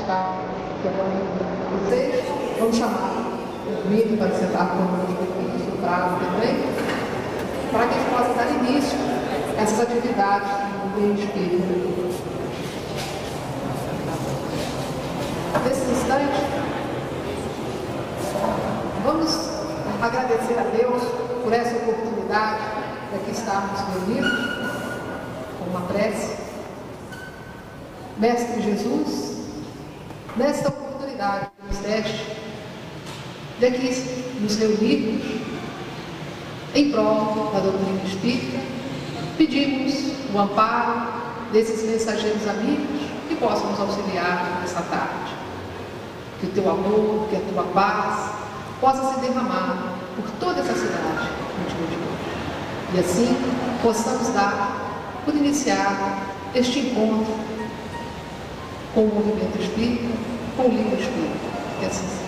buscar o texto. Vamos chamar o Mito para sentar conosco aqui, o prazo também, para que a gente possa dar início a essas atividades do meio espírita. Nesse instante, vamos agradecer a Deus por essa oportunidade de aqui estarmos reunidos com uma prece. Mestre Jesus, nesta oportunidade que nos deste de aqui nos reunirmos em prol da doutrina espírita, pedimos o amparo desses mensageiros amigos que possam nos auxiliar nessa tarde. Que o teu amor, que a tua paz possa se derramar por toda essa cidade no dia de hoje. E assim possamos dar por iniciado este encontro com o movimento espírita, com o livro espírita. Que assim seja.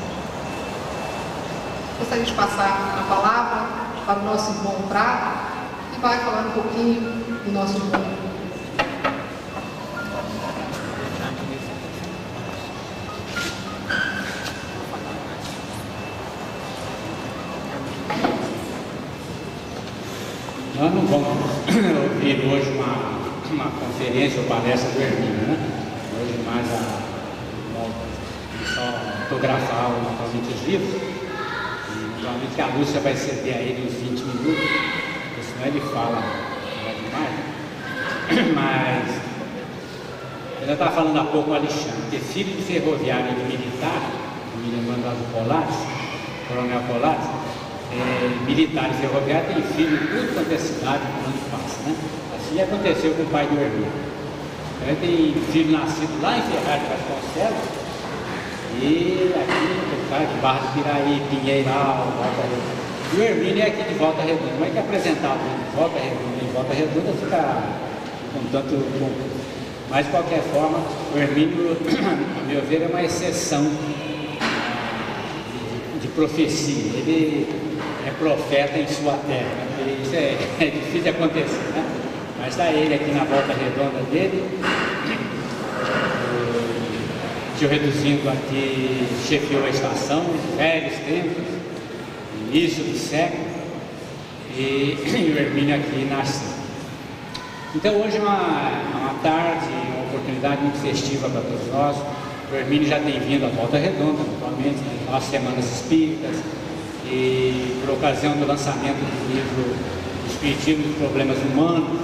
Gostaria de passar a palavra para o nosso irmão Prado, que vai falar um pouquinho do nosso irmão. Nós não vamos ouvir hoje uma conferência ou palestra do Hermínio, né? Hoje mais só autografar naturalmente os livros. E naturalmente a Lúcia vai ceder a ele uns 20 minutos, porque senão ele fala demais. Mas eu já estava falando há pouco com o Alexandre, que filho de ferroviário e de militar, me lembrando do Polares, Coronel Polares, militar e ferroviário tem filho em tudo quanto é cidade quando passa, né? Assim aconteceu com o pai do Hermínio. Ele tem filho nascido lá em Ferraz de Vasconcelos e aqui de Barra do Piraí, Pinheiral, Volta Redonda. E o Hermínio é aqui de Volta Redonda. Como é que é apresentado de Volta Redonda? Em Volta Redonda fica com tanto. Mas de qualquer forma, o Hermínio, a meu ver, é uma exceção de profecia. Ele é profeta em sua terra, né? Isso é difícil de acontecer, né? Mas está ele aqui na volta redonda dele, o tio Reduzindo aqui chefiou a estação, velhos tempos, início do século, e o Hermínio aqui nasceu. Então hoje é uma tarde, uma oportunidade muito festiva para todos nós. O Hermínio já tem vindo à volta redonda, naturalmente, nas semanas espíritas, e por ocasião do lançamento do livro Espiritismo dos Problemas Humanos,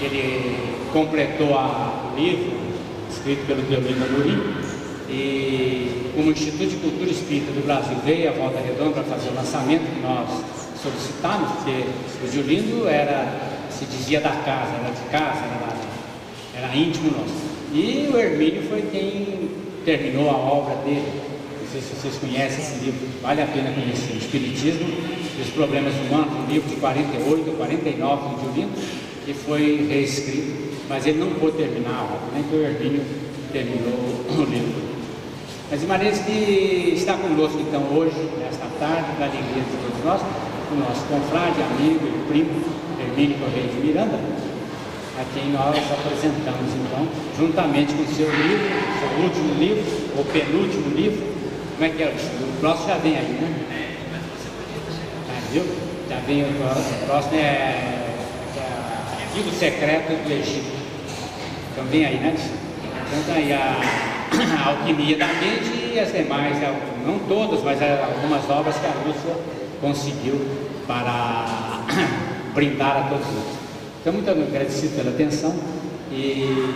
ele completou o livro escrito pelo Deolinda Amorim, e como Instituto de Cultura Espírita do Brasil veio à Volta Redonda para fazer o lançamento que nós solicitamos, porque o Deolinda se dizia da casa, era de casa, era íntimo nosso. E o Hermínio foi quem terminou a obra dele. Não sei se vocês conhecem esse livro, vale a pena conhecer. O Espiritismo e os Problemas Humanos, um livro de 48 ou 49 do Deolinda, que foi reescrito, mas ele não pôde terminar a obra, nem que o Hermínio terminou o livro. Mas de maneira que está conosco então hoje, nesta tarde, da alegria de todos nós, o nosso confrade, amigo e primo, Hermínio Correia de Miranda, a quem nós apresentamos então, juntamente com o seu livro, seu último livro, ou penúltimo livro. Como é que é? O próximo já vem aí, né? Viu? Já vem o próximo, é Arquivo Secreto do Egito. Então vem aí, né? Então tá aí a Alquimia da Mente e as demais, não todas, mas algumas obras que a Lúcia conseguiu para brindar a todos nós. Então, muito agradecido pela atenção e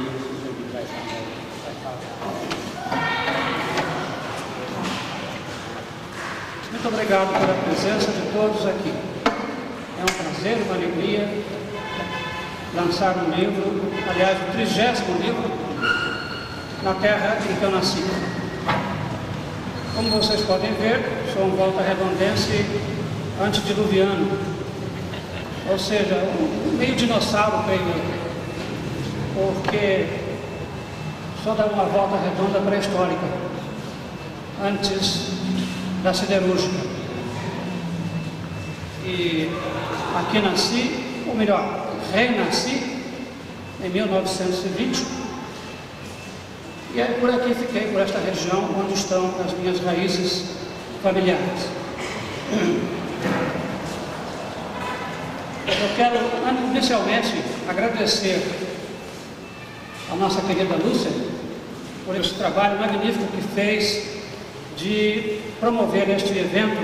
muito obrigado pela presença de todos aqui. É um prazer, uma alegria lançar um livro, aliás, o 30º livro na terra em que eu nasci. Como vocês podem ver, sou um volta-redondense antediluviano, ou seja, um meio dinossauro, creio eu, porque sou da uma volta redonda pré-histórica, antes da siderúrgica. E aqui nasci, ou melhor, renasci em 1920, E aí por aqui fiquei, por esta região onde estão as minhas raízes familiares. Eu quero inicialmente agradecer a nossa querida Lúcia por esse trabalho magnífico que fez de promover este evento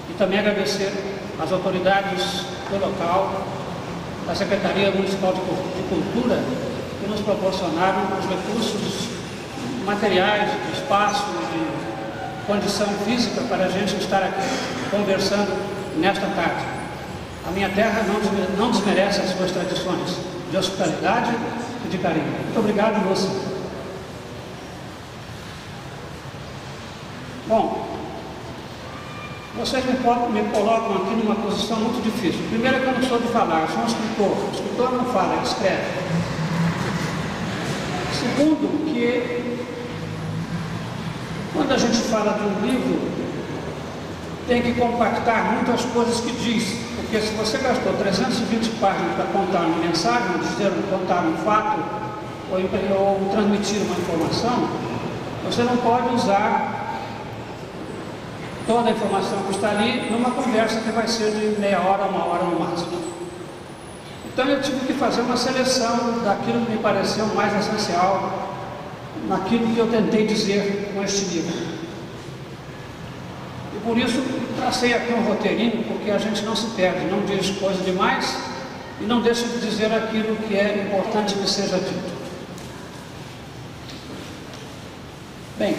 e também agradecer às autoridades do local, da Secretaria Municipal de Cultura, que nos proporcionaram os recursos materiais, de espaço, de condição física para a gente estar aqui conversando nesta tarde. A minha terra não desmerece as suas tradições de hospitalidade e de carinho. Muito obrigado, Lúcia. Bom, vocês me colocam aqui numa posição muito difícil. Primeiro que eu não sou de falar, eu sou um escritor. O escritor não fala, ele escreve. Segundo, que quando a gente fala de um livro, tem que compactar muitas coisas que diz. Porque se você gastou 320 páginas para contar uma mensagem, contar um fato, ou transmitir uma informação, você não pode usar toda a informação que está ali numa conversa que vai ser de meia hora, uma hora no máximo. Então eu tive que fazer uma seleção daquilo que me pareceu mais essencial, naquilo que eu tentei dizer com este livro. E por isso tracei aqui um roteirinho, porque a gente não se perde, não diz coisa demais e não deixa de dizer aquilo que é importante que seja dito. Bem,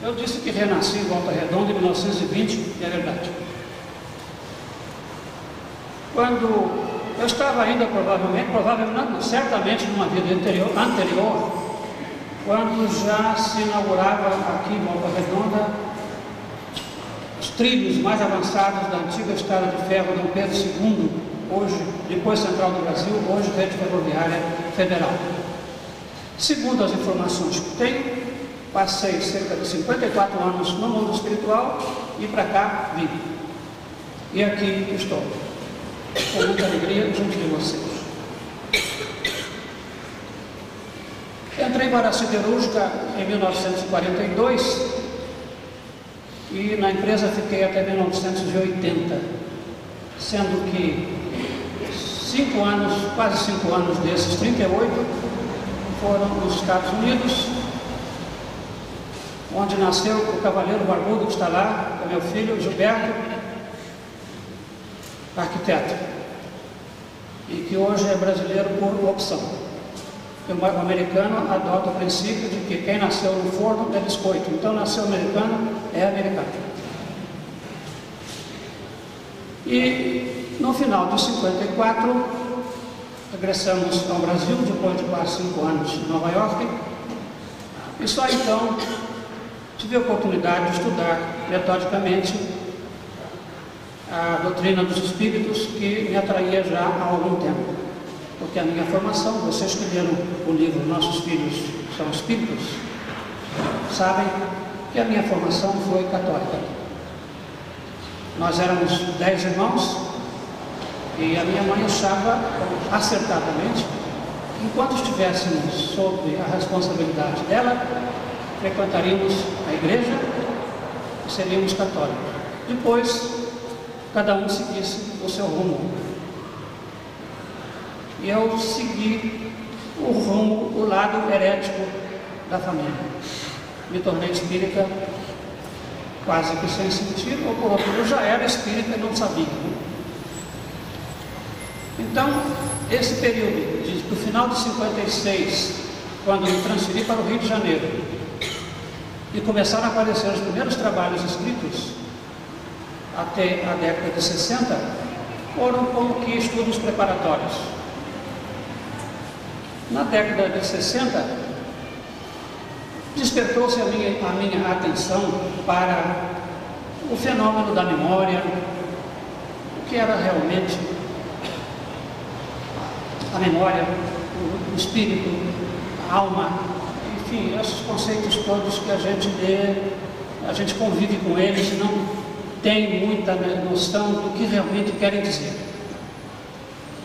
eu disse que renasci em Volta Redonda em 1920, e é verdade. Quando eu estava ainda provavelmente, certamente numa vida anterior, quando já se inaugurava aqui em Volta Redonda os trilhos mais avançados da antiga estrada de ferro Dom Pedro II, hoje, depois Central do Brasil, hoje Rede Ferroviária Federal. Segundo as informações que tenho, passei cerca de 54 anos no mundo espiritual e para cá vim. E aqui estou, com muita alegria junto de vocês. Entrei para a siderúrgica em 1942 e na empresa fiquei até 1980, sendo que 5 anos, quase 5 anos desses 38, foram nos Estados Unidos, onde nasceu o cavaleiro barbudo que está lá, é meu filho Gilberto, arquiteto, e que hoje é brasileiro por opção. O americano adota o princípio de que quem nasceu no forno é biscoito, então nasceu americano, é americano. E no final de 54, regressamos ao Brasil, depois de quase 5 anos em Nova York, e só então tive a oportunidade de estudar metodicamente a doutrina dos espíritos, que me atraía já há algum tempo. Porque a minha formação, vocês que leram o livro Nossos Filhos São Espíritos, sabem que a minha formação foi católica. Nós éramos 10 irmãos e a minha mãe achava, acertadamente, que enquanto estivéssemos sob a responsabilidade dela, frequentaríamos a igreja e seríamos católicos. Depois, cada um seguisse o seu rumo. E eu segui o rumo, o lado herético da família. Me tornei espírita quase que sem sentido, ou por outro, eu já era espírita e não sabia. Então, esse período, do final de 56, quando me transferi para o Rio de Janeiro, e começaram a aparecer os primeiros trabalhos escritos, até a década de 60, foram como que estudos preparatórios. Na década de 60, despertou-se a minha atenção para o fenômeno da memória, o que era realmente a memória, o espírito, a alma, enfim, esses conceitos todos que a gente convive com eles e não tem muita noção do que realmente querem dizer.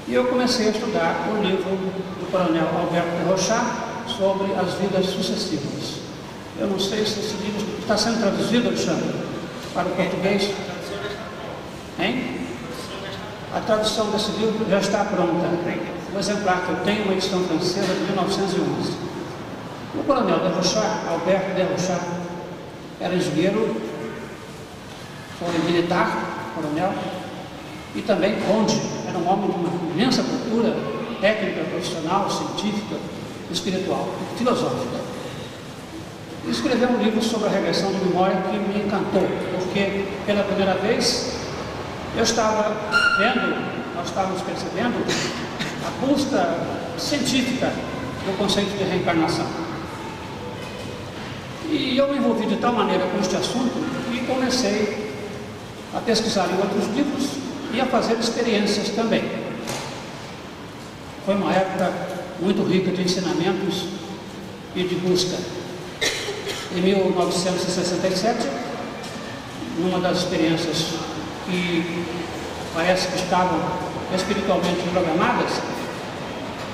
E eu comecei a estudar o livro do coronel Alberto de Rochat, sobre as vidas sucessivas. Eu não sei se esse livro está sendo traduzido, Alexandre, para o português. Hein? A tradução desse livro já está pronta. O exemplar que eu tenho, uma edição francesa de 1911. O coronel de Rochard, Albert de Rochard, era engenheiro, foi militar, coronel, e também conde. Era um homem de uma imensa cultura técnica, profissional, científica, espiritual, filosófica. E escreveu um livro sobre a regressão de memória que me encantou, porque pela primeira vez eu estava vendo, nós estávamos percebendo a busca científica do conceito de reencarnação. E eu me envolvi de tal maneira com este assunto que comecei a pesquisar em outros livros e a fazer experiências também. Foi uma época muito rica de ensinamentos e de busca. Em 1967, numa das experiências que parece que estavam espiritualmente programadas,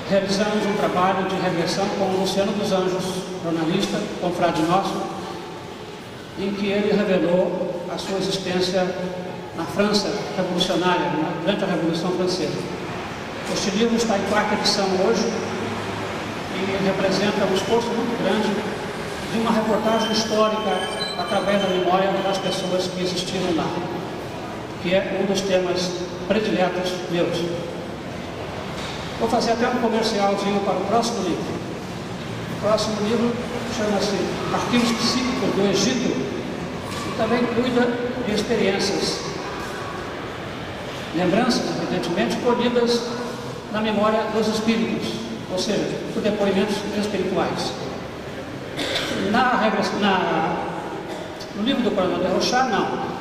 realizamos um trabalho de regressão com o Luciano dos Anjos, jornalista, confrade nosso, em que ele revelou a sua existência na França revolucionária, durante a Revolução Francesa. Este livro está em 4ª edição hoje e representa um esforço muito grande de uma reportagem histórica através da memória das pessoas que existiram lá, que é um dos temas prediletos meus. Vou fazer até um comercialzinho para o próximo livro. O próximo livro chama-se Arquivos Psíquicos do Egito e também cuida de experiências, lembranças, evidentemente, colhidas na memória dos espíritos, ou seja, por depoimentos espirituais. No livro do Coronel de Rochard, não.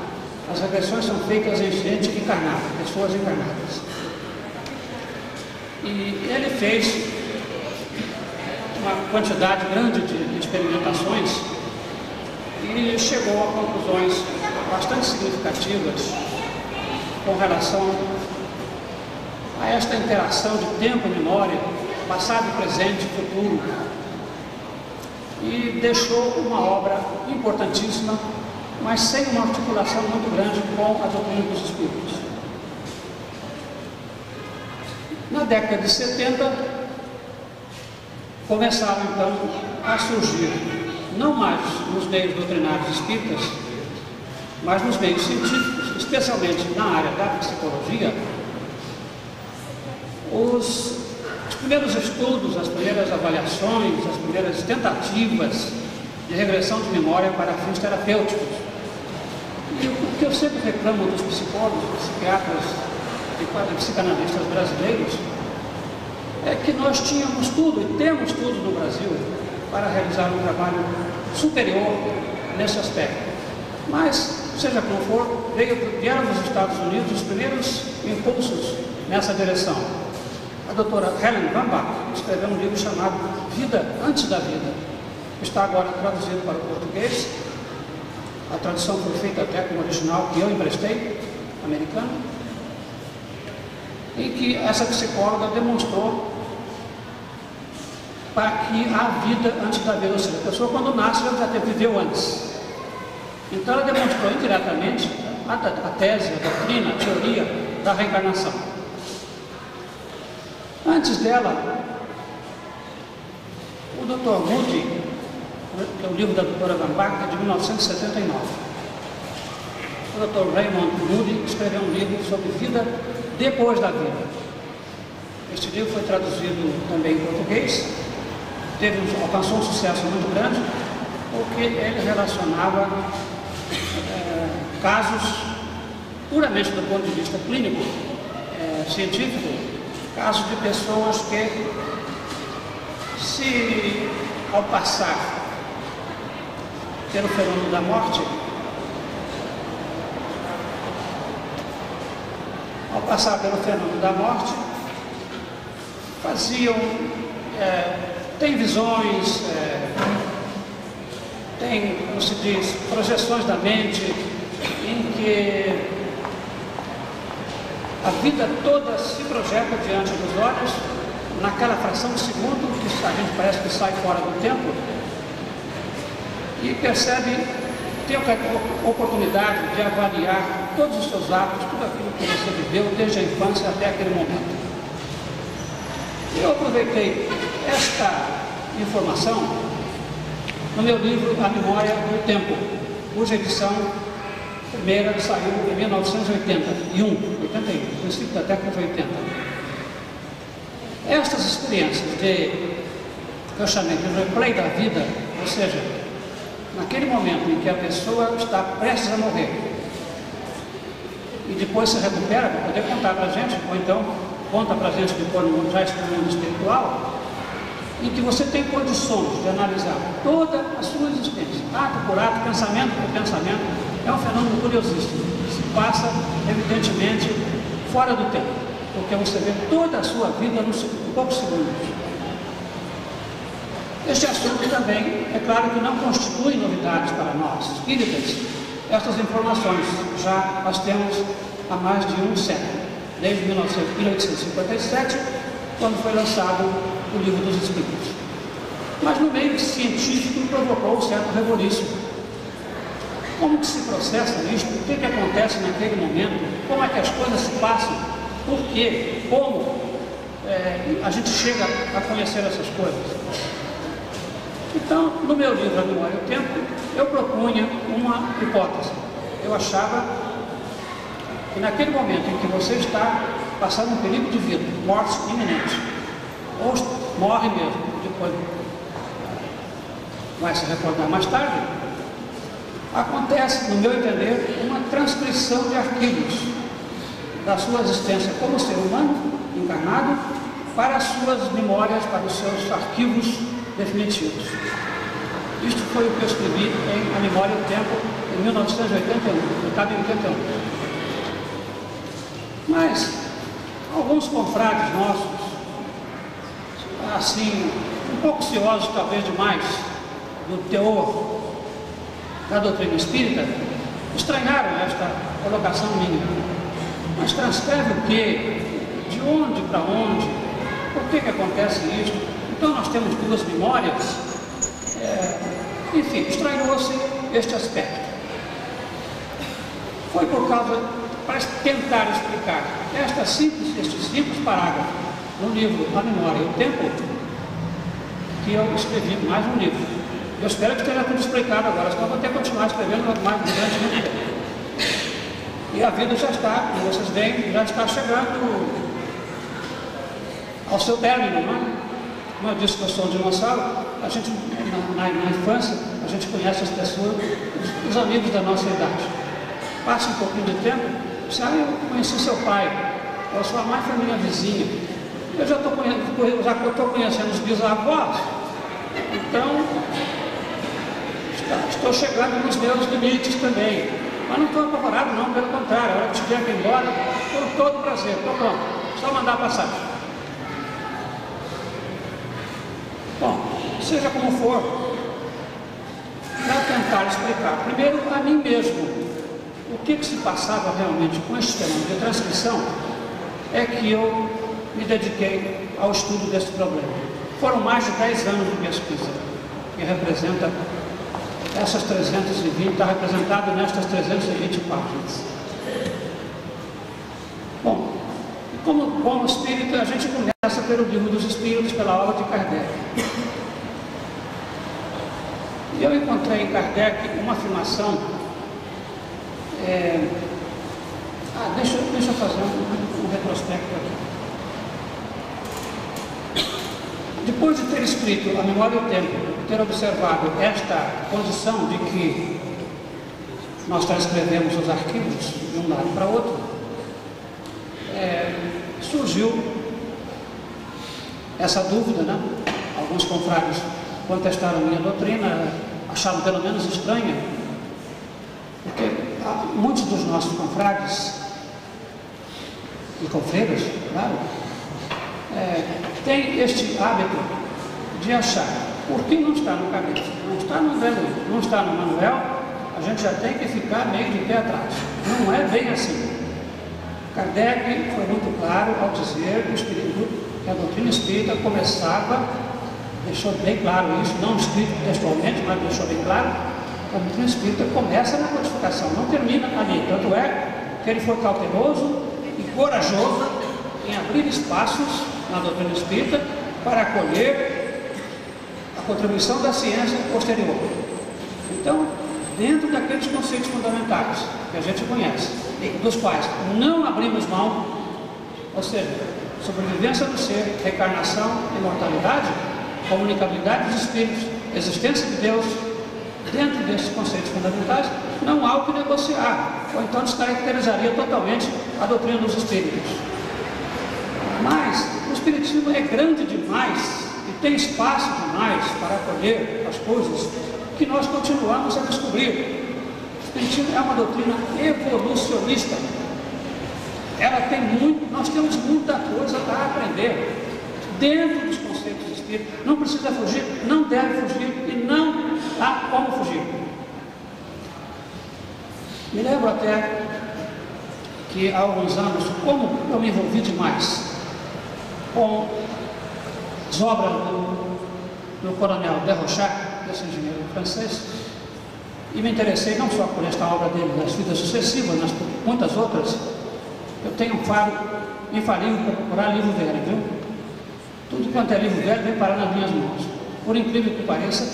As regressões são feitas em gente encarnada, pessoas encarnadas. E ele fez uma quantidade grande de experimentações e chegou a conclusões bastante significativas com relação a esta interação de tempo e memória, passado, presente e futuro. E deixou uma obra importantíssima, mas sem uma articulação muito grande com a doutrina dos espíritos. Na década de 70, começaram então a surgir, não mais nos meios doutrinários espíritas, mas nos meios científicos, especialmente na área da psicologia, os primeiros estudos, as primeiras avaliações, as primeiras tentativas de regressão de memória para fins terapêuticos. E o que eu sempre reclamo dos psicólogos, psiquiatras e psicanalistas brasileiros é que nós tínhamos tudo e temos tudo no Brasil para realizar um trabalho superior nesse aspecto. Mas, seja como for, vieram dos Estados Unidos os primeiros impulsos nessa direção. A doutora Helen Van Bach escreveu um livro chamado Vida Antes da Vida. Está agora traduzido para o português. A tradução foi feita até com o original que eu emprestei, americano, em que essa psicóloga demonstrou para que há vida antes da vida, ou seja, a pessoa quando nasce ela já viveu antes. Então ela demonstrou indiretamente a tese, a doutrina, a teoria da reencarnação. Antes dela, o Dr. Moody, que é o livro da doutora Van Bach, é de 1979. O Dr. Raymond Moody escreveu um livro sobre vida depois da vida. Este livro foi traduzido também em português, alcançou um sucesso muito grande, porque ele relacionava casos puramente do ponto de vista clínico, científico, casos de pessoas que, se ao passar pelo fenômeno da morte, faziam, tem visões, tem, como se diz, projeções da mente, em que a vida toda se projeta diante dos olhos, naquela fração de segundo que a gente parece que sai fora do tempo e percebe, tem a oportunidade de avaliar todos os seus atos, tudo aquilo que você viveu desde a infância até aquele momento. Eu aproveitei esta informação no meu livro A Memória do Tempo, cuja edição primeira saiu em 1981, o princípio da década de 80. Estas experiências que eu chamei de replay da vida, ou seja, naquele momento em que a pessoa está prestes a morrer e depois se recupera para poder contar para a gente, ou então conta para a gente depois já está no mundo espiritual, em que você tem condições de analisar toda a sua existência, ato por ato, pensamento por pensamento. É um fenômeno curiosíssimo, que se passa, evidentemente, fora do tempo, porque você vê toda a sua vida em poucos segundos. Este assunto também, é claro que não constitui novidades para nós, espíritas. Estas informações já as temos há mais de um século, desde 1857, quando foi lançado o Livro dos Espíritos. Mas no meio científico provocou um certo rebuliço. Como que se processa isso? O que acontece naquele momento? Como é que as coisas se passam? Por quê? Como a gente chega a conhecer essas coisas? Então, no meu livro A Memória e o Tempo, eu propunha uma hipótese. Eu achava que naquele momento em que você está passando um perigo de vida, morte iminente, ou morre mesmo, depois vai se recordar mais tarde, acontece, no meu entender, uma transcrição de arquivos da sua existência como ser humano, encarnado, para as suas memórias, para os seus arquivos definitivos. Isto foi o que eu escrevi em A Memória e o Tempo, em 1981, publicado em 81. Mas, alguns confrades nossos, assim, um pouco ciosos talvez demais, do teor da doutrina espírita, estranharam esta colocação minha. Mas transcreve o quê? De onde para onde? Por que acontece isso? Então nós temos duas memórias. Enfim, estranhou-se este aspecto. Foi por causa, para tentar explicar estes simples parágrafos no livro A Memória e o Tempo, que eu escrevi mais um livro. Eu espero que esteja tudo explicado agora, senão eu vou ter que continuar escrevendo mais durante muito tempo. E a vida já está, como vocês veem, já está chegando ao seu término, não é? Como eu disse que eu sou um dinossauro, a gente, na infância, a gente conhece as pessoas, os amigos da nossa idade. Passa um pouquinho de tempo, eu conheci seu pai, ou sua mãe foi minha vizinha. Eu já estou conhecendo os bisavós, então estou chegando nos meus limites também. Mas não estou apavorado não, pelo contrário, a hora que tiver que ir embora, com todo prazer, estou pronto, só mandar passagem. Bom, seja como for, para tentar explicar, primeiro a mim mesmo, o que se passava realmente com este fenômeno de transcrição, é que eu me dediquei ao estudo desse problema. Foram mais de 10 anos de pesquisa, que representa essas 320, está representado nestas 320 páginas. Bom, como bom espírita, a gente começa pelo Livro dos Espíritos, pela obra de Kardec. E eu encontrei em Kardec uma afirmação. Deixa eu fazer um retrospecto aqui. Depois de ter escrito A Memória e o Tempo, ter observado esta condição de que nós transcrevemos os arquivos de um lado para outro, surgiu essa dúvida, né? Alguns confrades contestaram a minha doutrina, acharam pelo menos estranha, porque muitos dos nossos confrades e confreiras, claro, têm este hábito de achar, porque não está no cabeça, não está no Velho, não está no Manuel, a gente já tem que ficar meio de pé atrás. Não é bem assim. Kardec foi muito claro ao dizer que o espírito que a doutrina espírita começava, deixou bem claro isso, não escrito textualmente, mas deixou bem claro, a doutrina espírita começa na codificação, não termina ali. Tanto é que ele foi cauteloso e corajoso em abrir espaços na doutrina espírita para acolher a contribuição da ciência posterior. Então, dentro daqueles conceitos fundamentais que a gente conhece, dos quais não abrimos mão, ou seja, sobrevivência do ser, reencarnação, imortalidade, comunicabilidade dos espíritos, existência de Deus, dentro desses conceitos fundamentais, não há o que negociar, ou então descaracterizaria totalmente a doutrina dos espíritos. Mas o espiritismo é grande demais e tem espaço demais para acolher as coisas que nós continuamos a descobrir. O espiritismo é uma doutrina evolucionista. Ela tem muito, nós temos muita coisa a aprender dentro dos conceitos espíritas. Não precisa fugir, não deve fugir e não há como fugir. Me lembro até que há alguns anos, como eu me envolvi demais com as obras do coronel Desrochers, desse engenheiro francês, e me interessei não só por esta obra dele, nas vidas sucessivas, mas por muitas outras. Eu tenho um faro infalível para procurar livro velho, viu? Tudo quanto é livro velho vem parar nas minhas mãos. Por incrível que pareça,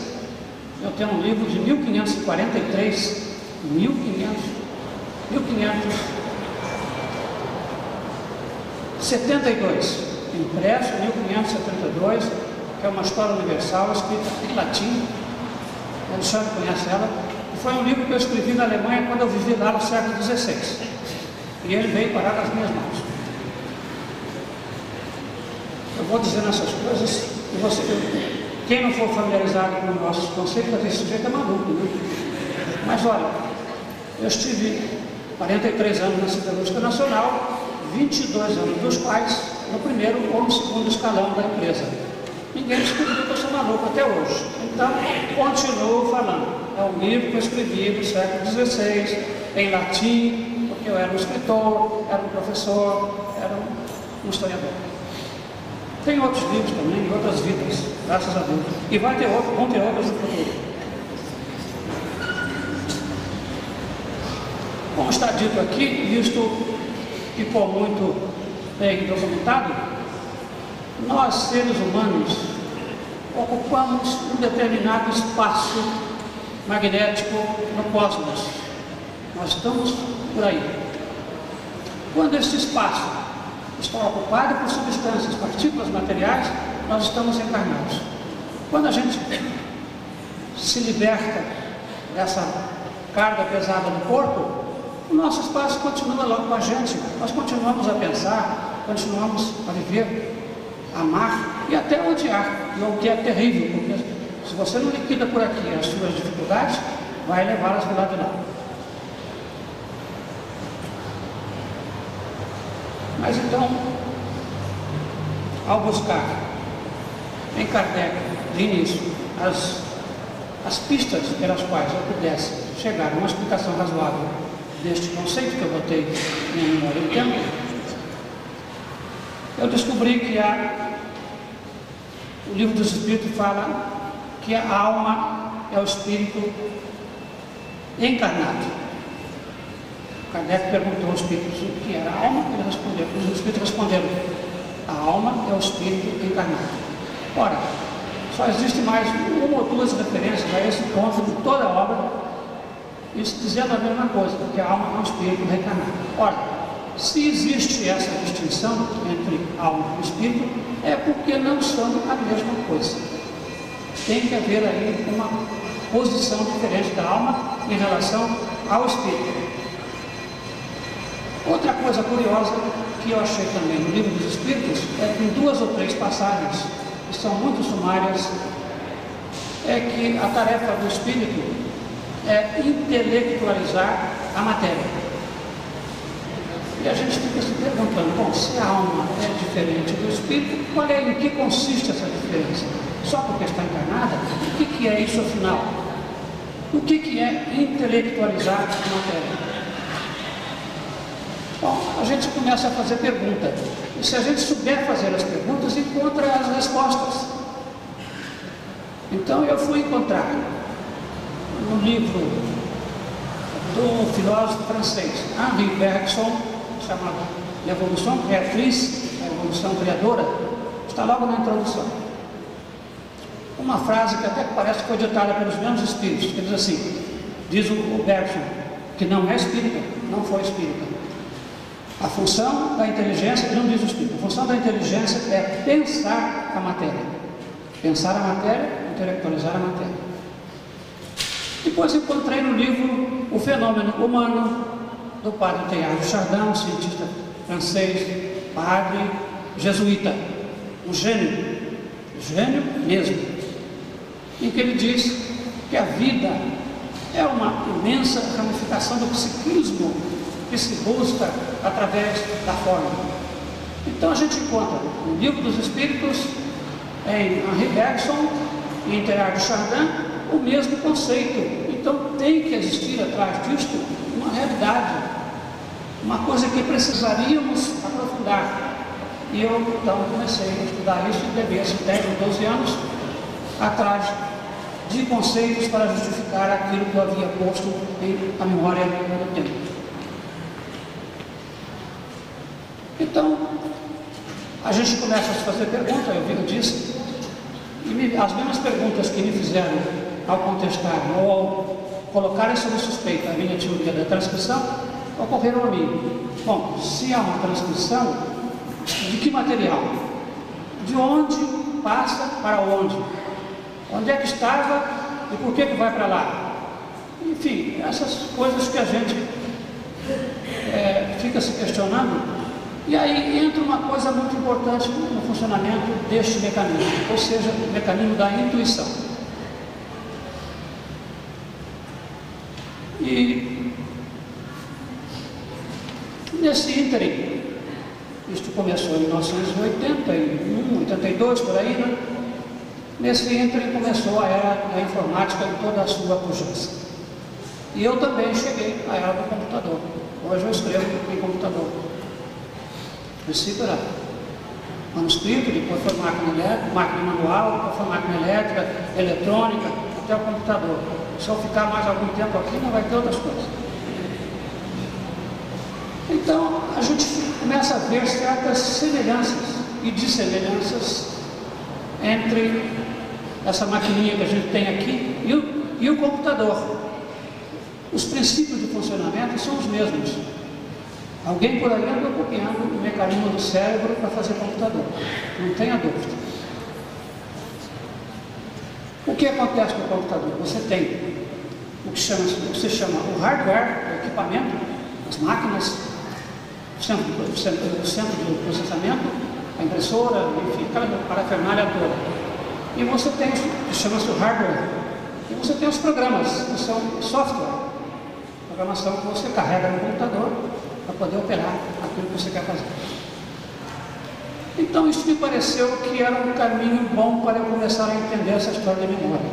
eu tenho um livro de 1542, impresso em 1572, que é uma história universal, escrita em latim. O Alexandre conhece ela. E foi um livro que eu escrevi na Alemanha quando eu vivi lá no século XVI. E ele veio parar nas minhas mãos. Eu vou dizendo essas coisas, e quem não for familiarizado com os nossos conceitos, vai ter esse sujeito é maluco, né? Mas olha, eu estive 43 anos na Siderúrgica Nacional, 22 anos dos quais no primeiro ou no segundo escalão da empresa. Ninguém descobriu que eu sou maluco até hoje. Então, continuo falando. É um livro que eu escrevi no século XVI, em latim, porque eu era um escritor, era um professor, era um historiador. Tem outros livros também, em outras vidas, graças a Deus. E vão ter outros no futuro. Como está dito aqui, e isto ficou muito bem documentado, nós, seres humanos, ocupamos um determinado espaço magnético no cosmos. Nós estamos por aí. Quando esse espaço está ocupado por substâncias, partículas materiais, nós estamos encarnados. Quando a gente se liberta dessa carga pesada no corpo, o nosso espaço continua lá com a gente. Nós continuamos a pensar, continuamos a viver, a amar e até odiar, o que é terrível, porque se você não liquida por aqui as suas dificuldades, vai levá-las do lado de lá. Mas então, ao buscar em Kardec, de início, as pistas pelas quais eu pudesse chegar a uma explicação razoável deste conceito que eu botei em memória do tempo, eu descobri que o Livro dos Espíritos fala que a alma é o espírito encarnado. Kardec perguntou aos espíritos o que era a alma, os espíritos responderam: a alma é o espírito encarnado. Ora, só existe mais uma ou duas referências a esse ponto de toda a obra, isso dizendo a mesma coisa, que a alma é um espírito reencarnado. Ora, se existe essa distinção entre alma e espírito, é porque não são a mesma coisa. Tem que haver aí uma posição diferente da alma em relação ao espírito. Outra coisa curiosa que eu achei também no Livro dos Espíritos é que em 2 ou 3 passagens, que são muito sumárias, é que a tarefa do espírito é intelectualizar a matéria. E a gente fica se perguntando, bom, se a alma é diferente do espírito, em que consiste essa diferença? Só porque está encarnada? O que é isso afinal? O que é intelectualizar a matéria? Bom, a gente começa a fazer pergunta. E se a gente souber fazer as perguntas, encontra as respostas. Então eu fui encontrar no livro do filósofo francês Henri Bergson, chamado L'Evolution Créatrice, a Evolução Criadora, está logo na introdução. Uma frase que até parece que foi ditada pelos mesmos espíritos, que diz assim, diz o Bergson, que não é espírita, não foi espírita. A função da inteligência, não diz o espírito, a função da inteligência é pensar a matéria. Pensar a matéria, intelectualizar a matéria. Depois encontrei no livro O Fenômeno Humano, do padre Teilhard de Chardin, cientista francês, padre jesuíta, um gênio mesmo, em que ele diz que a vida é uma imensa ramificação do psiquismo que se busca através da forma. Então a gente encontra no Livro dos Espíritos, em Henri Bergson e em Teilhard de Chardin, o mesmo conceito. Então tem que existir atrás disto uma realidade, uma coisa que precisaríamos aprofundar. E eu então comecei a estudar isso e levei esses 10 ou 12 anos atrás de conceitos para justificar aquilo que eu havia posto em a memória do tempo. Então, a gente começa a se fazer perguntas, eu disse, e as mesmas perguntas que me fizeram ao contestar ou ao colocarem sob suspeita a minha teoria da transcrição, ocorreram a mim. Bom, se há uma transcrição, de que material? De onde passa para onde? Onde é que estava e por que vai para lá? Enfim, essas coisas que a gente fica se questionando. E aí entra uma coisa muito importante no funcionamento deste mecanismo, ou seja, o mecanismo da intuição. E nesse ínterim, isto começou em 1981, 82, por aí, né? Nesse ínterim começou a era da informática em toda a sua pujança. E eu também cheguei à era do computador. Hoje eu escrevo em computador. O princípio era manuscrito, depois foi máquina manual, depois foi máquina elétrica, eletrônica, até o computador. Se eu ficar mais algum tempo aqui, não vai ter outras coisas. Então, a gente começa a ver certas semelhanças e dissemelhanças entre essa maquininha que a gente tem aqui e o computador. Os princípios de funcionamento são os mesmos. Alguém por aí anda copiando o mecanismo do cérebro para fazer computador. Não tenha dúvida. O que acontece com o computador? Você tem o que se chama o hardware, o equipamento, as máquinas, o centro de processamento, a impressora, enfim, aquela parafernália toda. E você tem o que chama-se o hardware. E você tem os programas, que são software. Programação que você carrega no computador para poder operar aquilo que você quer fazer. Então isso me pareceu que era um caminho bom para eu começar a entender essa história da memória.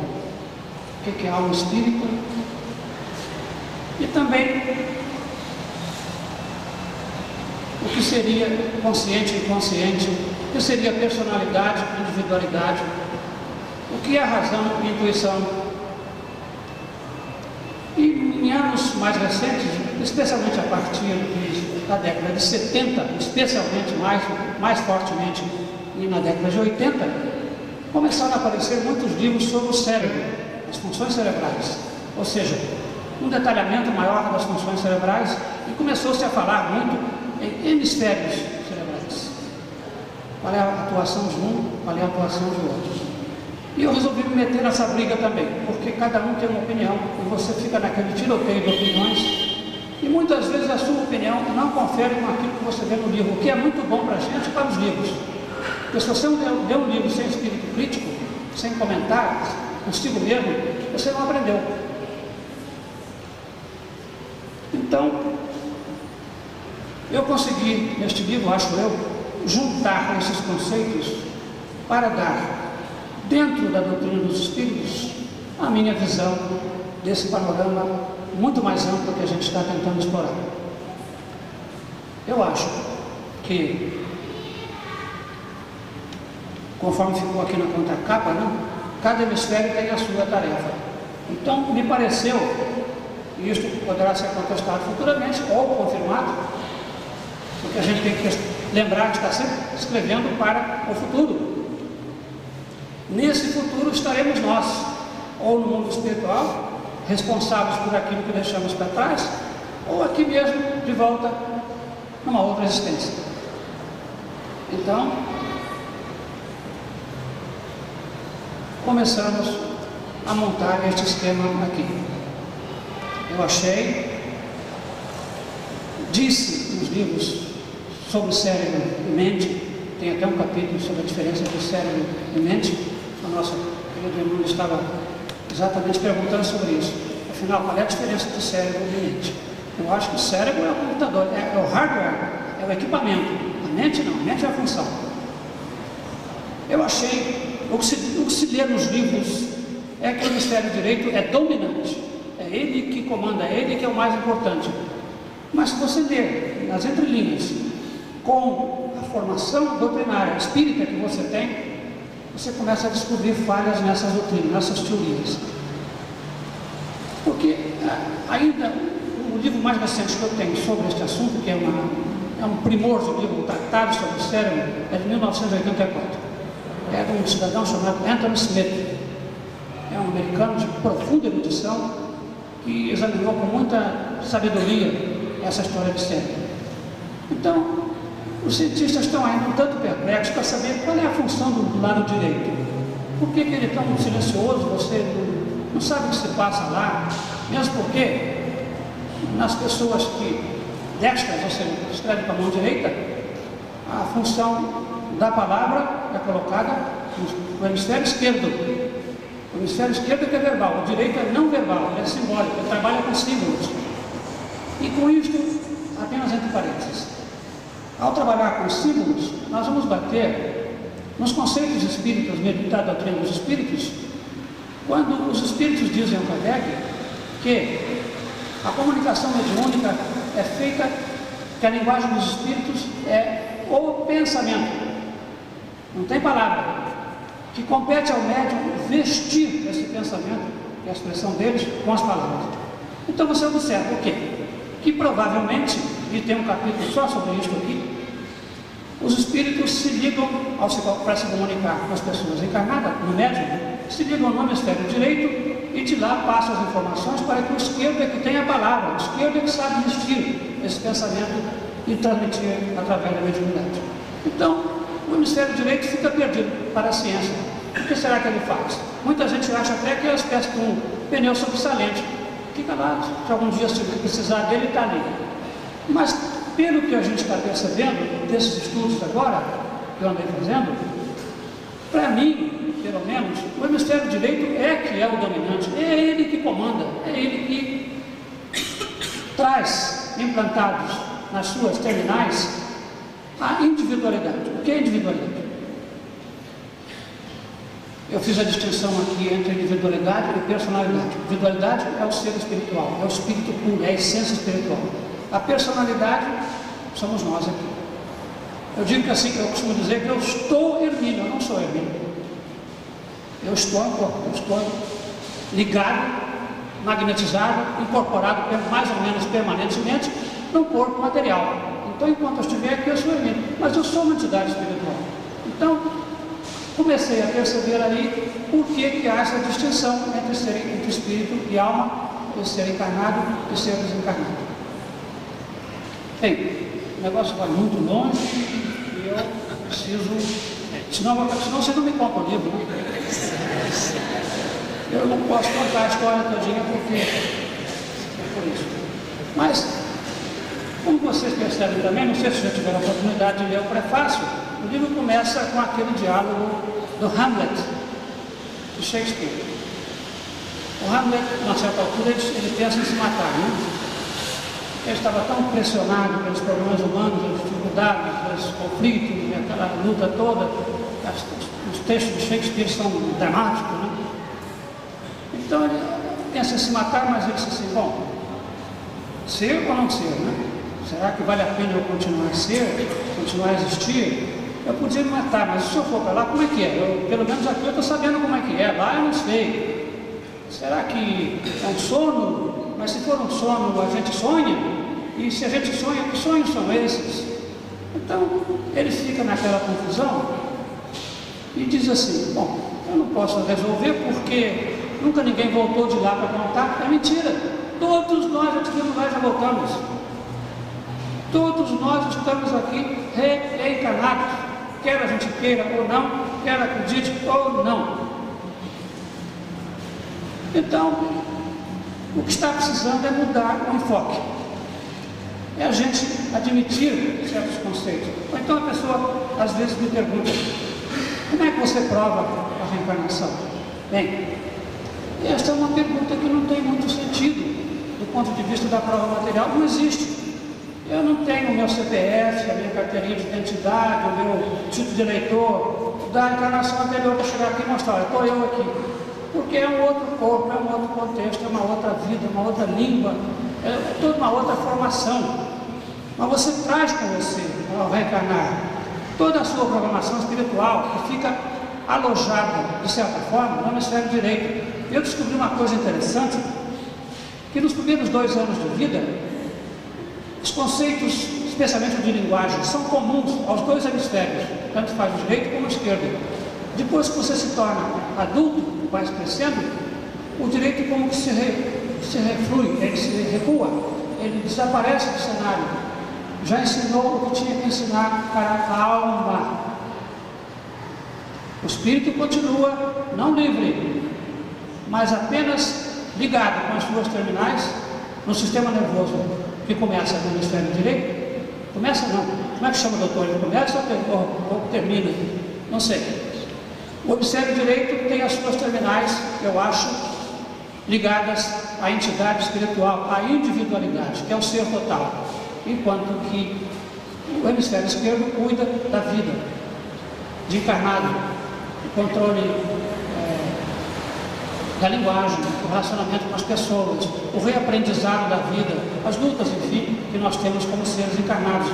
O que é alma espírito? E também o que seria consciente e inconsciente, o que seria personalidade, individualidade, o que é razão e intuição. E em anos mais recentes, especialmente a partir da década de 70, especialmente mais fortemente na década de 80, começaram a aparecer muitos livros sobre o cérebro, as funções cerebrais, ou seja, um detalhamento maior das funções cerebrais, e começou-se a falar muito em hemisférios cerebrais. Qual é a atuação de um, qual é a atuação de outro. E eu resolvi me meter nessa briga também, porque cada um tem uma opinião, e você fica naquele tiroteio de opiniões, e muitas vezes a sua opinião não confere com aquilo que você vê no livro, o que é muito bom para a gente e para os livros. Porque se você lê um livro sem espírito crítico, sem comentar, consigo mesmo, você não aprendeu. Então, eu consegui, neste livro, acho eu, juntar esses conceitos para dar, dentro da doutrina dos espíritos, a minha visão desse panorama muito mais amplo que a gente está tentando explorar. Eu acho que, conforme ficou aqui na contracapa, né, cada hemisfério tem a sua tarefa. Então, me pareceu, e isto poderá ser contestado futuramente ou confirmado, porque a gente tem que lembrar que está sempre escrevendo para o futuro. Nesse futuro estaremos nós, ou no mundo espiritual, responsáveis por aquilo que deixamos para trás, ou aqui mesmo, de volta, numa outra existência. Então, começamos a montar este esquema aqui. Eu achei, disse nos livros sobre cérebro e mente, tem até um capítulo sobre a diferença entre cérebro e mente. A nossa querida irmã estava exatamente perguntando sobre isso. Afinal, qual é a diferença entre cérebro e mente? Eu acho que o cérebro é o computador, é o hardware, é o equipamento. A mente não, a mente é a função. Eu achei, o que se lê nos livros é que o hemisfério direito é dominante. É ele que comanda, é ele que é o mais importante. Mas se você ler nas entrelinhas, com a formação doutrinária espírita que você tem, você começa a descobrir falhas nessas doutrinas, nessas teorias. Porque ainda o livro mais recente que eu tenho sobre este assunto, que é um primor de livro, um tratado sobre o cérebro, é de 1984. É de um cidadão chamado Anthony Smith. É um americano de profunda erudição que examinou com muita sabedoria essa história de cérebro. Então, os cientistas estão ainda um tanto perplexos para saber qual é a função do lado direito. Por que ele é tão silencioso? Você não sabe o que se passa lá, mesmo porque nas pessoas que destras, você escreve com a mão direita, a função da palavra é colocada no hemisfério esquerdo. O hemisfério esquerdo é que é verbal, o direito é não verbal, é simbólico, ele trabalha com símbolos. E com isto, apenas entre parênteses, ao trabalhar com símbolos, nós vamos bater nos conceitos espíritas, da doutrina dos espíritos, quando os espíritos dizem ao Kardec que a comunicação mediúnica é feita, que a linguagem dos espíritos é o pensamento, não tem palavra, que compete ao médium vestir esse pensamento, que é a expressão deles, com as palavras. Então você observa o quê? Que provavelmente, e tem um capítulo só sobre isso aqui, os espíritos se ligam para se comunicar com as pessoas encarnadas, no médium, se ligam no hemisfério direito e de lá passam as informações para que o esquerdo é que tem a palavra, o esquerdo é que sabe vestir esse pensamento e transmitir através da mediunidade. Então, o hemisfério direito fica perdido para a ciência. O que será que ele faz? Muita gente acha até que é uma espécie de um pneu sobressalente. Fica lá, se algum dia se precisar dele, está ali. Mas, pelo que a gente está percebendo desses estudos agora, que eu andei fazendo, para mim, pelo menos, o hemisfério direito é que é o dominante, é ele que comanda, é ele que traz implantados nas suas terminais a individualidade. O que é individualidade? Eu fiz a distinção aqui entre individualidade e personalidade. Individualidade é o ser espiritual, é o espírito puro, é a essência espiritual. A personalidade somos nós aqui. Eu digo que assim, eu costumo dizer que eu estou Hermínio, eu não sou Hermínio. Eu estou em corpo, eu estou ligado, magnetizado, incorporado mais ou menos permanentemente num corpo material. Então, enquanto eu estiver aqui, eu sou Hermínio, mas eu sou uma entidade espiritual. Então, comecei a perceber aí por que há essa distinção entre espírito e alma, entre ser encarnado e ser desencarnado. Bem, o negócio vai muito longe e eu preciso, senão você não me compra o livro, né? Eu não posso contar a história todinha porque é por isso. Mas, como vocês percebem também, não sei se já tiveram a oportunidade de ler o prefácio, o livro começa com aquele diálogo do Hamlet, de Shakespeare. O Hamlet, a uma certa altura, ele pensa em se matar, né? Ele estava tão pressionado pelos problemas humanos, as dificuldades, os conflitos, aquela luta toda. Os textos de Shakespeare são dramáticos, né? Então ele pensa em se matar, mas ele disse assim, bom, ser ou não ser, né? será que vale a pena eu continuar a ser, continuar a existir? Eu podia me matar, mas se eu for para lá, como é que é? Pelo menos aqui eu estou sabendo como é que é, lá eu não sei. Será que é um sono? Mas se for um sono, a gente sonha? E se a gente sonha, que sonhos são esses? Então, ele fica naquela confusão e diz assim, bom, eu não posso resolver porque nunca ninguém voltou de lá para contar. É mentira, todos nós já estivemos lá e já voltamos. Todos nós estamos aqui reencarnados, quer a gente queira ou não, quer acredite ou não. Então, o que está precisando é mudar o enfoque. É a gente admitir certos conceitos. Ou então a pessoa às vezes me pergunta, como é que você prova a reencarnação? Bem, esta é uma pergunta que não tem muito sentido do ponto de vista da prova material. Não existe. Eu não tenho o meu CPF, a minha carteirinha de identidade, o meu título de eleitor da encarnação anterior para chegar aqui e mostrar, estou eu aqui. Porque é um outro corpo, é um outro contexto, é uma outra vida, uma outra língua, é toda uma outra formação. Mas você traz com você, ao reencarnar, toda a sua programação espiritual que fica alojada, de certa forma, no hemisfério direito. Eu descobri uma coisa interessante, que nos primeiros 2 anos de vida, os conceitos, especialmente de linguagem, são comuns aos 2 hemisférios, tanto faz o direito como o esquerdo. Depois que você se torna adulto, vai crescendo, o direito como que se reflui, ele se recua, ele desaparece do cenário. Já ensinou o que tinha que ensinar para a alma. O espírito continua não livre, mas apenas ligado com as suas terminais no sistema nervoso, que começa no hemisfério direito. Começa não, como é que chama, doutor? Ele começa ou termina? Não sei. O hemisfério direito tem as suas terminais, eu acho, ligadas à entidade espiritual, à individualidade, que é o ser total. Enquanto que o hemisfério esquerdo cuida da vida, de encarnado, o controle da linguagem, o relacionamento com as pessoas, o reaprendizado da vida, as lutas, enfim, que nós temos como seres encarnados.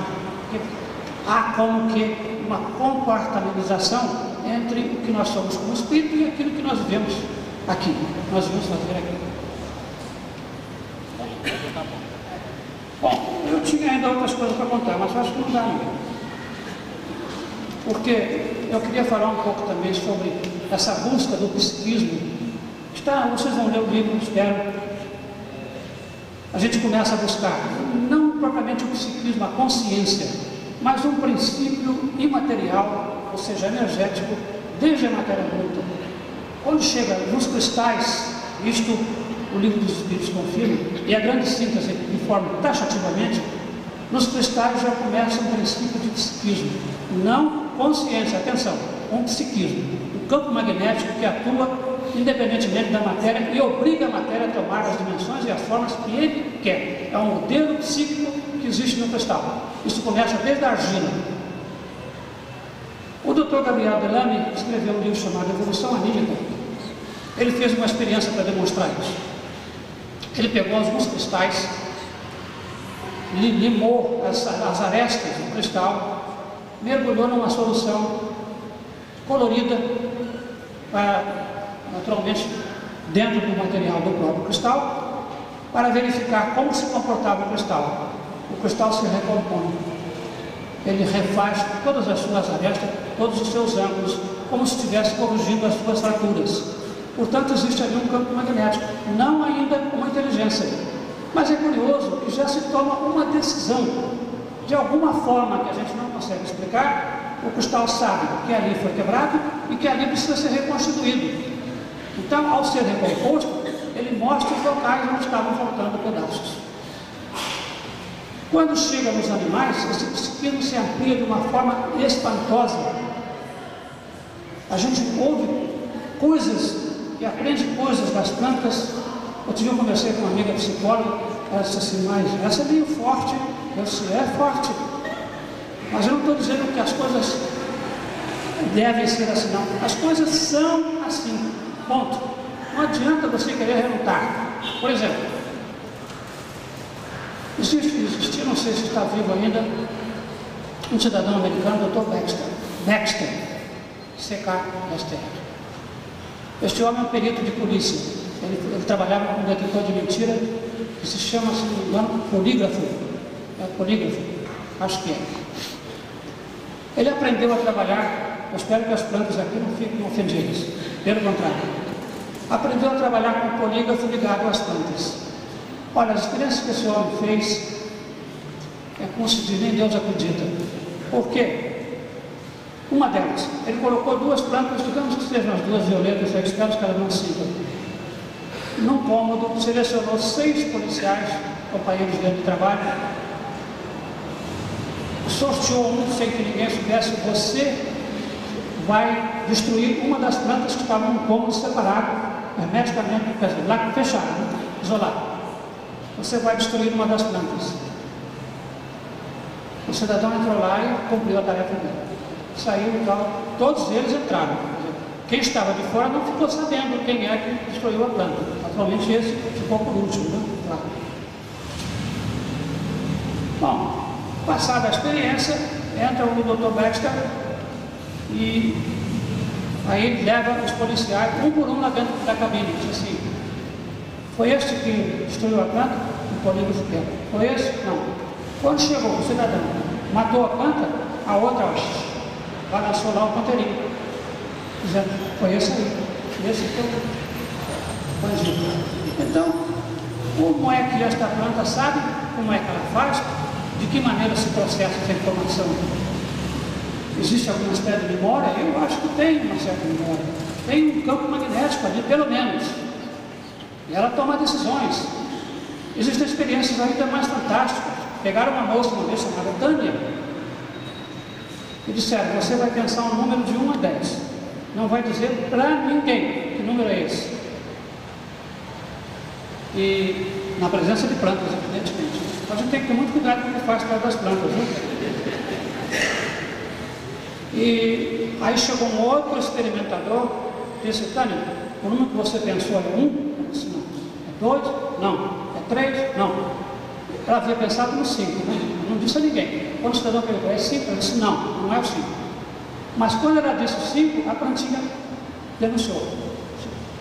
Há como que uma compartimentalização entre o que nós somos como espírito e aquilo que nós vivemos aqui, nós vamos fazer aqui. Bom, eu tinha ainda outras coisas para contar, mas acho que não dá ainda. Porque eu queria falar um pouco também sobre essa busca do psiquismo. Vocês vão ler o livro, espero. A gente começa a buscar, não propriamente o psiquismo, a consciência, mas um princípio imaterial, ou seja, energético, desde a matéria bruta. Quando chega nos cristais, isto o livro dos Espíritos confirma, e a grande síntese informa taxativamente, nos cristais já começa um princípio de psiquismo, não consciência, atenção, um psiquismo, o campo magnético que atua independentemente da matéria e obriga a matéria a tomar as dimensões e as formas que ele quer. É um modelo psíquico que existe no cristal. Isso começa desde a argila. O Dr. Gabriel Bellamy escreveu um livro chamado Evolução Anímica. Ele fez uma experiência para demonstrar isso. Ele pegou alguns cristais, limou as arestas do cristal, mergulhou numa solução colorida, naturalmente dentro do material do próprio cristal, para verificar como se comportava o cristal. O cristal se recompõe, ele refaz todas as suas arestas, todos os seus ângulos, como se estivesse corrigindo as suas fraturas. Portanto, existe ali um campo magnético, não ainda uma inteligência, mas é curioso que já se toma uma decisão, de alguma forma que a gente não consegue explicar. O cristal sabe que ali foi quebrado e que ali precisa ser reconstituído. Então, ao ser recomposto, ele mostra os locais onde estavam faltando pedaços. Quando chega nos animais, esse psiquismo se amplia de uma forma espantosa. A gente ouve coisas e aprende coisas das plantas. Outro dia eu conversei com uma amiga psicóloga, ela disse assim, mas essa é meio forte. Eu disse, é forte, mas eu não estou dizendo que as coisas devem ser assim, não. As coisas são assim, ponto. Não adianta você querer relutar. Por exemplo, Existia, não sei se está vivo ainda, um cidadão americano, Dr. Baxter, CK-STR. Este homem é um perito de polícia. Ele trabalhava com um detector de mentira que se chama, se não me engano, polígrafo. É polígrafo, acho que é. Ele aprendeu a trabalhar, eu espero que as plantas aqui não fiquem ofendidas, pelo contrário. Aprendeu a trabalhar com um polígrafo ligado às plantas. Olha, as experiências que esse homem fez, é como se diz, nem Deus acredita. Por quê? Uma delas, ele colocou duas plantas, digamos que sejam as duas violetas, eu espero que elas não sigam. Num cômodo, selecionou 6 policiais, companheiros dele de trabalho, sorteou um sem que ninguém soubesse: você vai destruir uma das plantas que estavam num cômodo separado, hermeticamente, quer dizer, lá fechado, né? Isolado. Você vai destruir uma das plantas. O cidadão entrou lá e cumpriu a tarefa dele. Saiu e tal, todos eles entraram. Quem estava de fora não ficou sabendo quem é que destruiu a planta. Naturalmente esse ficou por último, né? Claro. Bom, passada a experiência, entra o Dr. Baxter e aí ele leva os policiais um por um lá dentro da cabine. Diz assim: foi este que destruiu a planta? O polígrafo quer. Foi esse? Não. Quando chegou o cidadão, matou a planta, a outra balançou lá o ponteirinho, dizendo: foi esse aí, esse que eu bandido. Então, como é que esta planta sabe? Como é que ela faz? De que maneira se processa essa informação? Existe alguma espécie de memória? Eu acho que tem uma certa memória. Tem um campo magnético ali, pelo menos. E ela toma decisões. Existem experiências ainda mais fantásticas. Pegaram uma moça uma vez chamada Tânia e disseram: você vai pensar um número de 1 a 10. Não vai dizer para ninguém que número é esse. E na presença de plantas, evidentemente. A gente tem que ter muito cuidado com o que faz por causa das plantas, né? E aí chegou um outro experimentador e disse: Tânia, o número que você pensou é 1? Eu disse: não. É 2? Não. É 3? Não. Ela havia pensado no 5, né? Não disse a ninguém. Quando o cidadão perguntou: é 5? Ela disse: não, não é o 5. Mas quando ela disse o 5, a plantinha denunciou.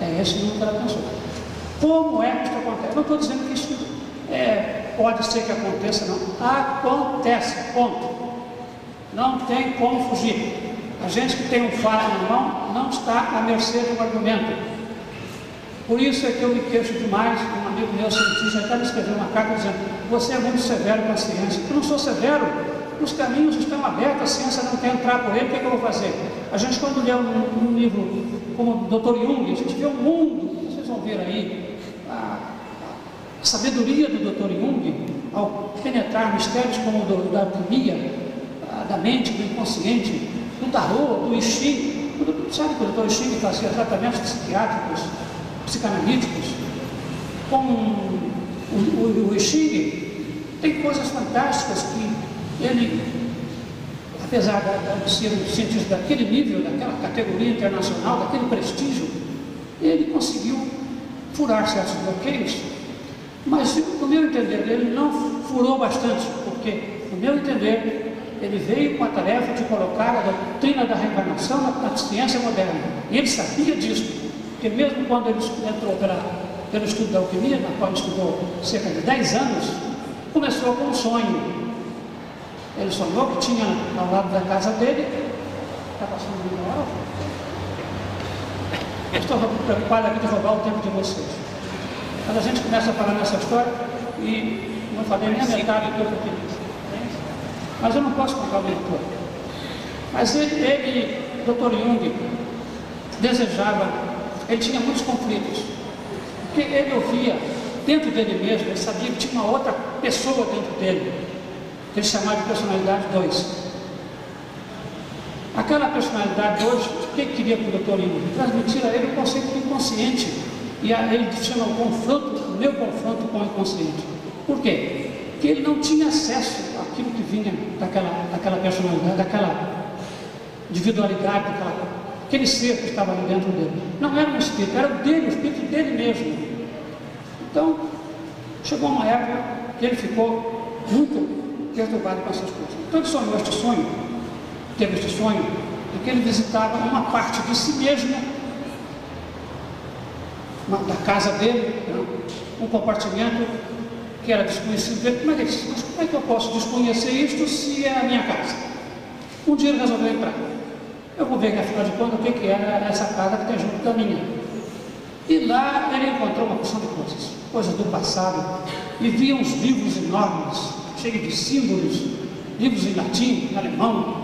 É esse número que ela pensou. Como é que isso acontece? Eu não estou dizendo que isso pode ser que aconteça, não. Acontece, ponto. Não tem como fugir. A gente que tem um fato na mão não está à mercê de um argumento. Por isso é que eu me queixo demais. Um amigo meu, cientista, até me escreveu uma carta dizendo: você é muito severo com a ciência. Eu não sou severo. Os caminhos estão abertos, a ciência não quer entrar por ele. O que é que eu vou fazer? A gente, quando lê um livro como o Dr. Jung, a gente vê o mundo. Vocês vão ver aí a sabedoria do Dr. Jung ao penetrar mistérios como o da alquimia, da mente, do inconsciente, do tarô, do I Ching. Sabe que o Dr. Ching fazia tratamentos psiquiátricos, psicanalíticos, com o I Ching? Tem coisas fantásticas que ele, apesar de ser um cientista daquele nível, daquela categoria internacional, daquele prestígio, ele conseguiu furar certos bloqueios, mas, no meu entender, ele não furou bastante, porque, no meu entender, ele veio com a tarefa de colocar a doutrina da reencarnação na ciência moderna. E ele sabia disso, porque mesmo quando ele entrou pelo estudo da alquimia, na qual ele estudou cerca de 10 anos, começou com um sonho. Ele sonhou que tinha ao lado da casa dele. Está passando uma hora? Eu estou preocupado aqui de roubar o tempo de vocês. Quando a gente começa a falar nessa história, e não falei nem a metade do que eu queria. Mas eu não posso contar o livro todo. Mas ele, Dr. Jung, desejava, ele tinha muitos conflitos. Porque ele ouvia dentro dele mesmo, ele sabia que tinha uma outra pessoa dentro dele, que ele chamava de personalidade 2. Aquela personalidade 2, o que ele queria para o Dr. Jung? Transmitir a ele o conceito do inconsciente. E ele chama o meu confronto com o inconsciente. Por quê? Porque ele não tinha acesso àquilo que vinha daquela personalidade, daquela individualidade, aquele ser que estava ali dentro dele. Não era um espírito, era o dele, o espírito dele mesmo. Então, chegou uma época que ele ficou muito perturbado com essas coisas. Então ele sonhou este sonho, teve este sonho, de que ele visitava uma parte de si mesmo, da casa dele, né? Um compartimento que era desconhecido dele. Como é que ele disse? Mas como é que eu posso desconhecer isto se é a minha casa? Um dia ele resolveu entrar. Eu vou ver, afinal de contas, o que é essa casa que tem junto da minha. E lá ele encontrou uma porção de coisas do passado, e via uns livros enormes, cheios de símbolos, livros em latim, em alemão,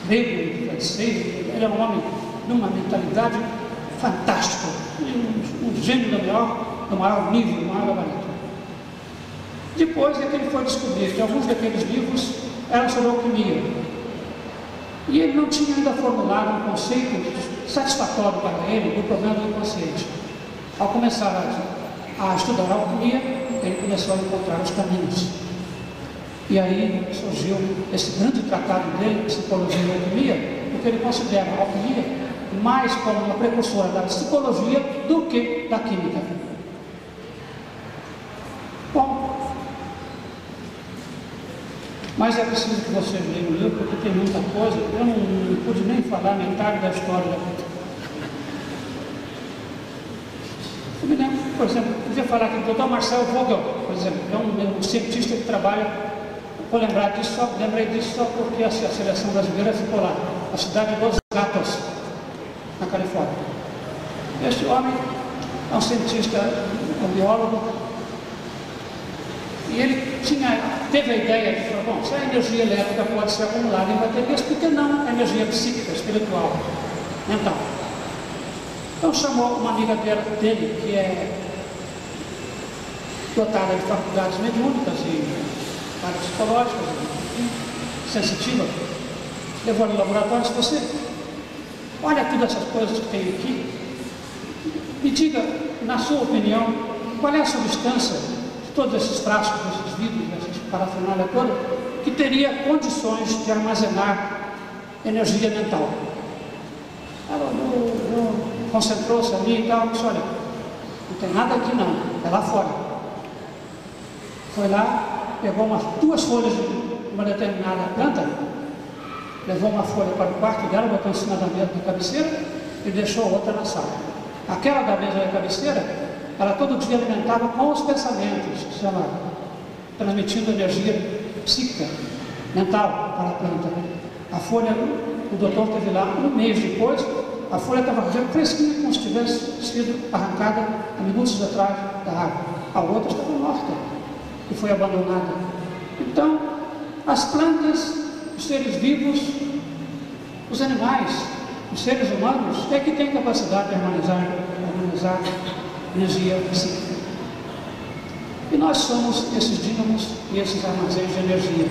grego, francês. Ele é um homem de uma mentalidade fantástica, um gênio do maior nível, do maior gabarito. Depois é que ele foi descobrir que alguns daqueles livros eram sobre alquimia, e ele não tinha ainda formulado um conceito satisfatório para ele do problema do inconsciente. Ao começar a estudar a alquimia, ele começou a encontrar os caminhos. E aí surgiu esse grande tratado dele, Psicologia e Alquimia, porque ele considera a alquimia mais como uma precursora da psicologia do que da química. Bom, mas é preciso que vocês leiam o livro, porque tem muita coisa. Eu não pude nem falar metade da história da vida. Eu me lembro, por exemplo, podia falar que o Dr. Marcel Vogel, por exemplo, é um cientista que trabalha. Vou lembrar disso lembrei disso só porque a seleção brasileira ficou lá, a cidade de Los Gatos, na Califórnia. Este homem é um cientista, um biólogo, e ele teve a ideia de falar, bom, se a energia elétrica pode ser acumulada em baterias, por que não a energia psíquica, espiritual, mental? Então chamou uma amiga dele, que é dotada de faculdades mediúnicas e psicológicas, sensitiva, levou no laboratório e disse: você olha todas essas coisas que tem aqui, me diga, na sua opinião, qual é a substância de todos esses frascos, esses vidros, essas parafernália toda, que teria condições de armazenar energia mental. Ela concentrou-se ali e tal, disse: olha, não tem nada aqui não, é lá fora. Foi lá, pegou duas folhas de uma determinada planta, levou uma folha para o quarto dela, botou em cima da mesa da cabeceira e deixou outra na sala. Aquela da mesa da cabeceira, ela todo dia alimentava com os pensamentos, transmitindo energia psíquica, mental para a planta. A folha, o doutor teve lá um mês depois, a folha estava fresquinha, como se tivesse sido arrancada há minutos atrás da água. A outra estava morta e foi abandonada. Então, as plantas, os seres vivos, os animais, os seres humanos, é que têm capacidade de harmonizar energia psíquica. E nós somos esses dínamos e esses armazéns de energia.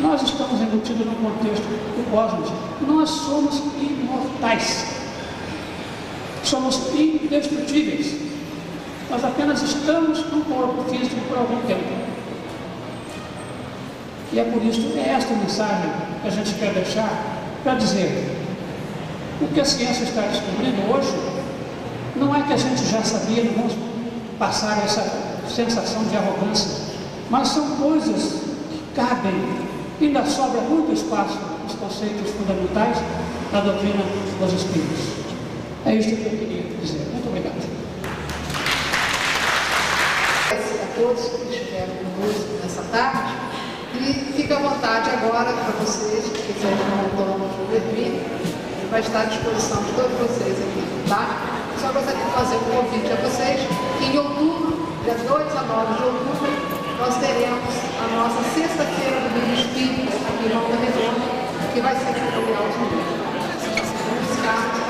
Nós estamos embutidos no contexto do cosmos. Nós somos imortais. Somos indestrutíveis. Nós apenas estamos no corpo físico por algum tempo. E é por isso que é esta mensagem que a gente quer deixar para dizer: o que a ciência está descobrindo hoje não é que a gente já sabia, não vamos passar essa sensação de arrogância, mas são coisas que cabem, ainda sobra muito espaço nos conceitos fundamentais da doutrina dos Espíritos. É isso que eu queria dizer. Muito obrigado. A todos que estiveram conosco nessa tarde, e fica à vontade agora para vocês, que quiserem dar um nome de Hermínio, ele vai estar à disposição de todos vocês aqui, tá? Só gostaria de fazer um convite a vocês que em outubro, dia 2 a 9 de outubro, nós teremos a nossa sexta-feira do Livro Espírita aqui em Volta Redonda, que vai ser tutorial de livro. Vamos buscar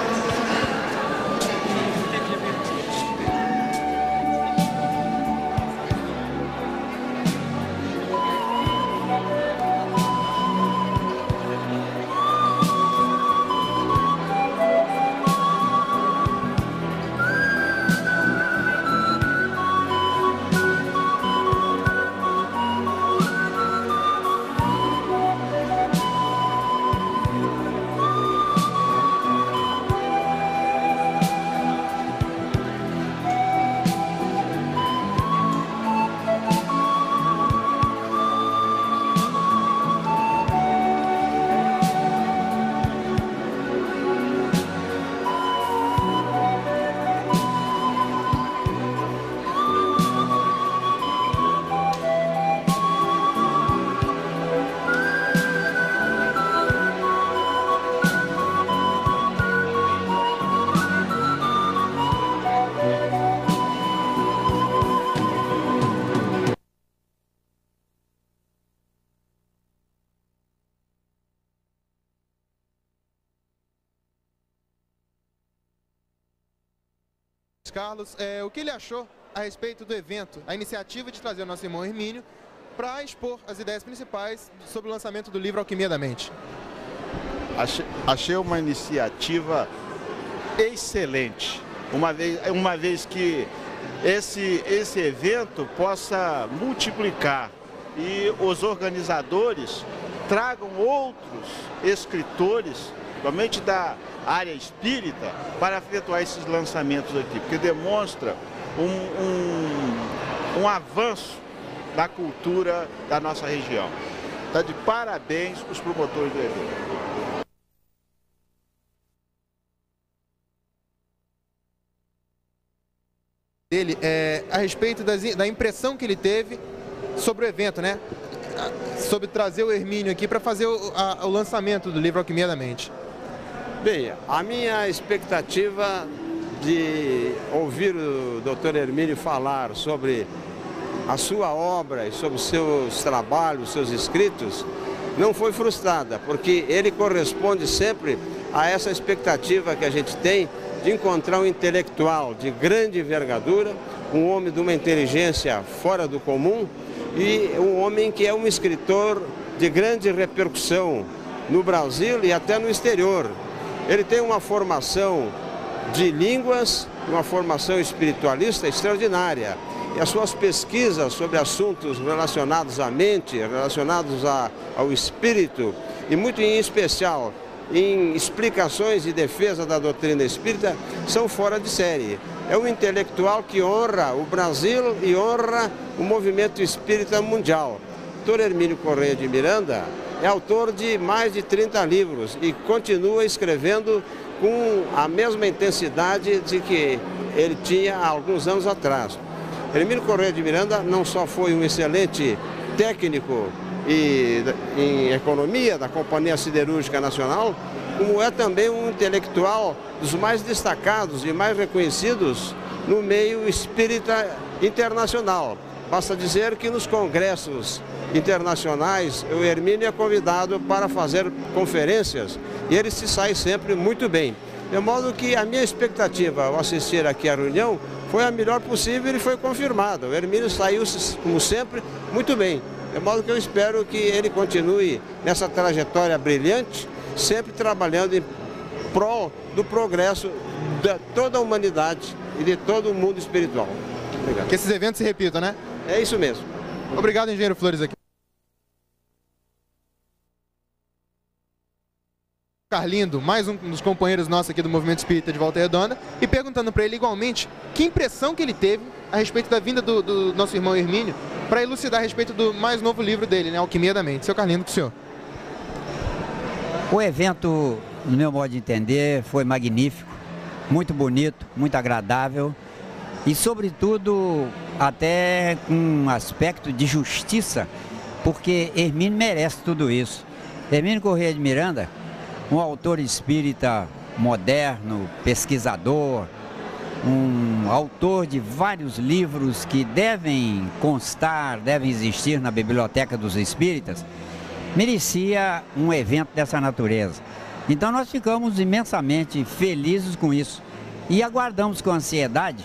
Carlos, o que ele achou a respeito do evento, a iniciativa de trazer o nosso irmão Hermínio para expor as ideias principais sobre o lançamento do livro Alquimia da Mente. Achei uma iniciativa excelente, uma vez que esse evento possa multiplicar e os organizadores tragam outros escritores, somente da área espírita, para efetuar esses lançamentos aqui, porque demonstra um avanço da cultura da nossa região. Está de parabéns os promotores do evento. Dele a respeito da impressão que ele teve sobre o evento, né? Sobre trazer o Hermínio aqui para fazer o lançamento do livro Alquimia da Mente. Bem, a minha expectativa de ouvir o Dr. Hermínio falar sobre a sua obra e sobre os seus trabalhos, seus escritos, não foi frustrada, porque ele corresponde sempre a essa expectativa que a gente tem de encontrar um intelectual de grande envergadura, um homem de uma inteligência fora do comum e um homem que é um escritor de grande repercussão no Brasil e até no exterior. Ele tem uma formação de línguas, uma formação espiritualista extraordinária. E as suas pesquisas sobre assuntos relacionados à mente, relacionados ao espírito, e muito em especial em explicações e defesa da doutrina espírita, são fora de série. É um intelectual que honra o Brasil e honra o movimento espírita mundial. Dr. Hermínio Correia de Miranda é autor de mais de 30 livros e continua escrevendo com a mesma intensidade de que ele tinha há alguns anos atrás. Hermínio Correia de Miranda não só foi um excelente técnico em economia da Companhia Siderúrgica Nacional, como é também um intelectual dos mais destacados e mais reconhecidos no meio espírita internacional. Basta dizer que nos congressos internacionais o Hermínio é convidado para fazer conferências e ele se sai sempre muito bem. De modo que a minha expectativa ao assistir aqui à reunião foi a melhor possível e foi confirmada. O Hermínio saiu, como sempre, muito bem. De modo que eu espero que ele continue nessa trajetória brilhante, sempre trabalhando em prol do progresso de toda a humanidade e de todo o mundo espiritual. Obrigado. Que esses eventos se repitam, né? É isso mesmo. Obrigado, engenheiro Flores aqui. Carlindo, mais um dos companheiros nossos aqui do Movimento Espírita de Volta Redonda, e perguntando para ele igualmente que impressão que ele teve a respeito da vinda do nosso irmão Hermínio para elucidar a respeito do mais novo livro dele, né, Alquimia da Mente. Seu Carlindo, com o senhor. O evento, no meu modo de entender, foi magnífico, muito bonito, muito agradável e, sobretudo, até com um aspecto de justiça, porque Hermínio merece tudo isso. Hermínio Correia de Miranda, um autor espírita moderno, pesquisador, um autor de vários livros que devem constar, devem existir na Biblioteca dos Espíritas, merecia um evento dessa natureza. Então nós ficamos imensamente felizes com isso e aguardamos com ansiedade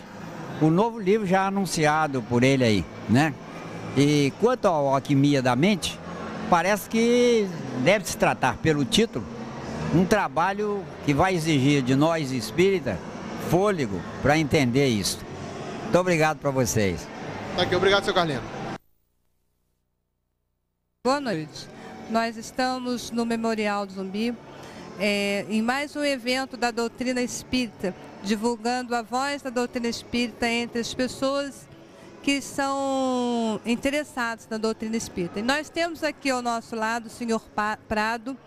o novo livro já anunciado por ele aí, né? E quanto à Alquimia da Mente, parece que deve se tratar, pelo título, um trabalho que vai exigir de nós espíritas fôlego para entender isso. Muito obrigado para vocês. Tá aqui, obrigado, seu Carlindo. Boa noite. Nós estamos no Memorial do Zumbi, em mais um evento da doutrina espírita, divulgando a voz da doutrina espírita entre as pessoas que são interessadas na doutrina espírita. E nós temos aqui ao nosso lado o senhor Prado,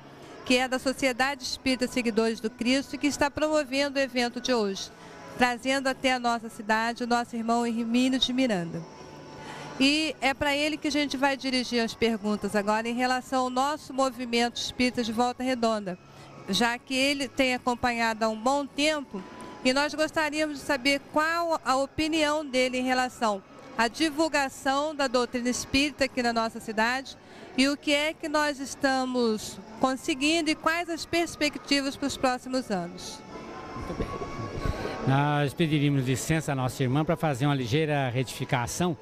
que é da Sociedade Espírita Seguidores do Cristo e que está promovendo o evento de hoje, trazendo até a nossa cidade o nosso irmão Hermínio de Miranda. E é para ele que a gente vai dirigir as perguntas agora em relação ao nosso movimento espírita de Volta Redonda, já que ele tem acompanhado há um bom tempo e nós gostaríamos de saber qual a opinião dele em relação à divulgação da doutrina espírita aqui na nossa cidade e o que é que nós estamos conseguindo e quais as perspectivas para os próximos anos. Muito bem. Nós pediríamos licença à nossa irmã para fazer uma ligeira retificação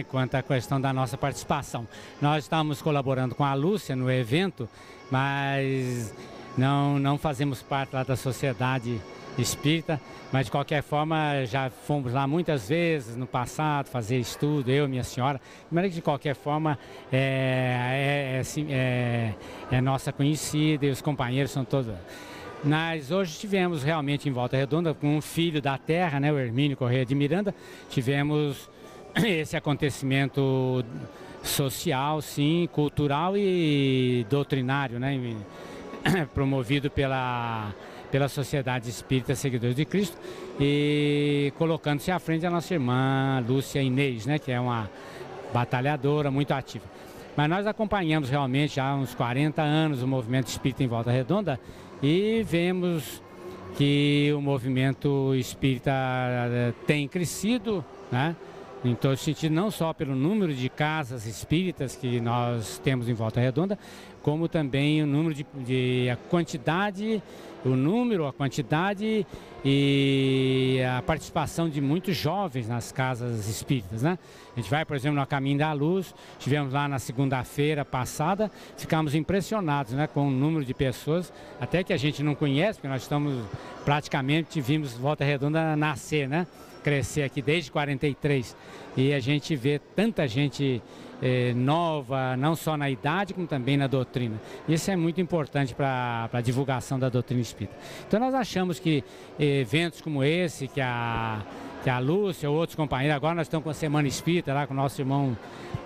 quanto à questão da nossa participação. Nós estamos colaborando com a Lúcia no evento, mas não fazemos parte lá da sociedade espírita, mas de qualquer forma já fomos lá muitas vezes no passado fazer estudo, eu e minha senhora, de maneira que de qualquer forma é nossa conhecida e os companheiros são todos. Mas hoje estivemos realmente em Volta Redonda com um filho da terra, né, o Hermínio Correia de Miranda. Tivemos esse acontecimento social, sim, cultural e doutrinário, né, promovido pela Sociedade Espírita Seguidores de Cristo, e colocando-se à frente a nossa irmã Lúcia Inês, né, que é uma batalhadora muito ativa. Mas nós acompanhamos realmente já há uns 40 anos o movimento espírita em Volta Redonda e vemos que o movimento espírita tem crescido, né, em todo sentido, não só pelo número de casas espíritas que nós temos em Volta Redonda, como também o número a quantidade e a participação de muitos jovens nas casas espíritas, né? A gente vai, por exemplo, no Caminho da Luz, estivemos lá na segunda-feira passada, ficamos impressionados, né, com o número de pessoas, até que a gente não conhece, porque nós estamos praticamente, vimos Volta Redonda nascer, né? Crescer aqui desde 43, e a gente vê tanta gente nova, não só na idade, como também na doutrina. Isso é muito importante para a divulgação da doutrina espírita. Então nós achamos que eventos como esse, que a Lúcia ou outros companheiros, agora nós estamos com a Semana Espírita lá com o nosso irmão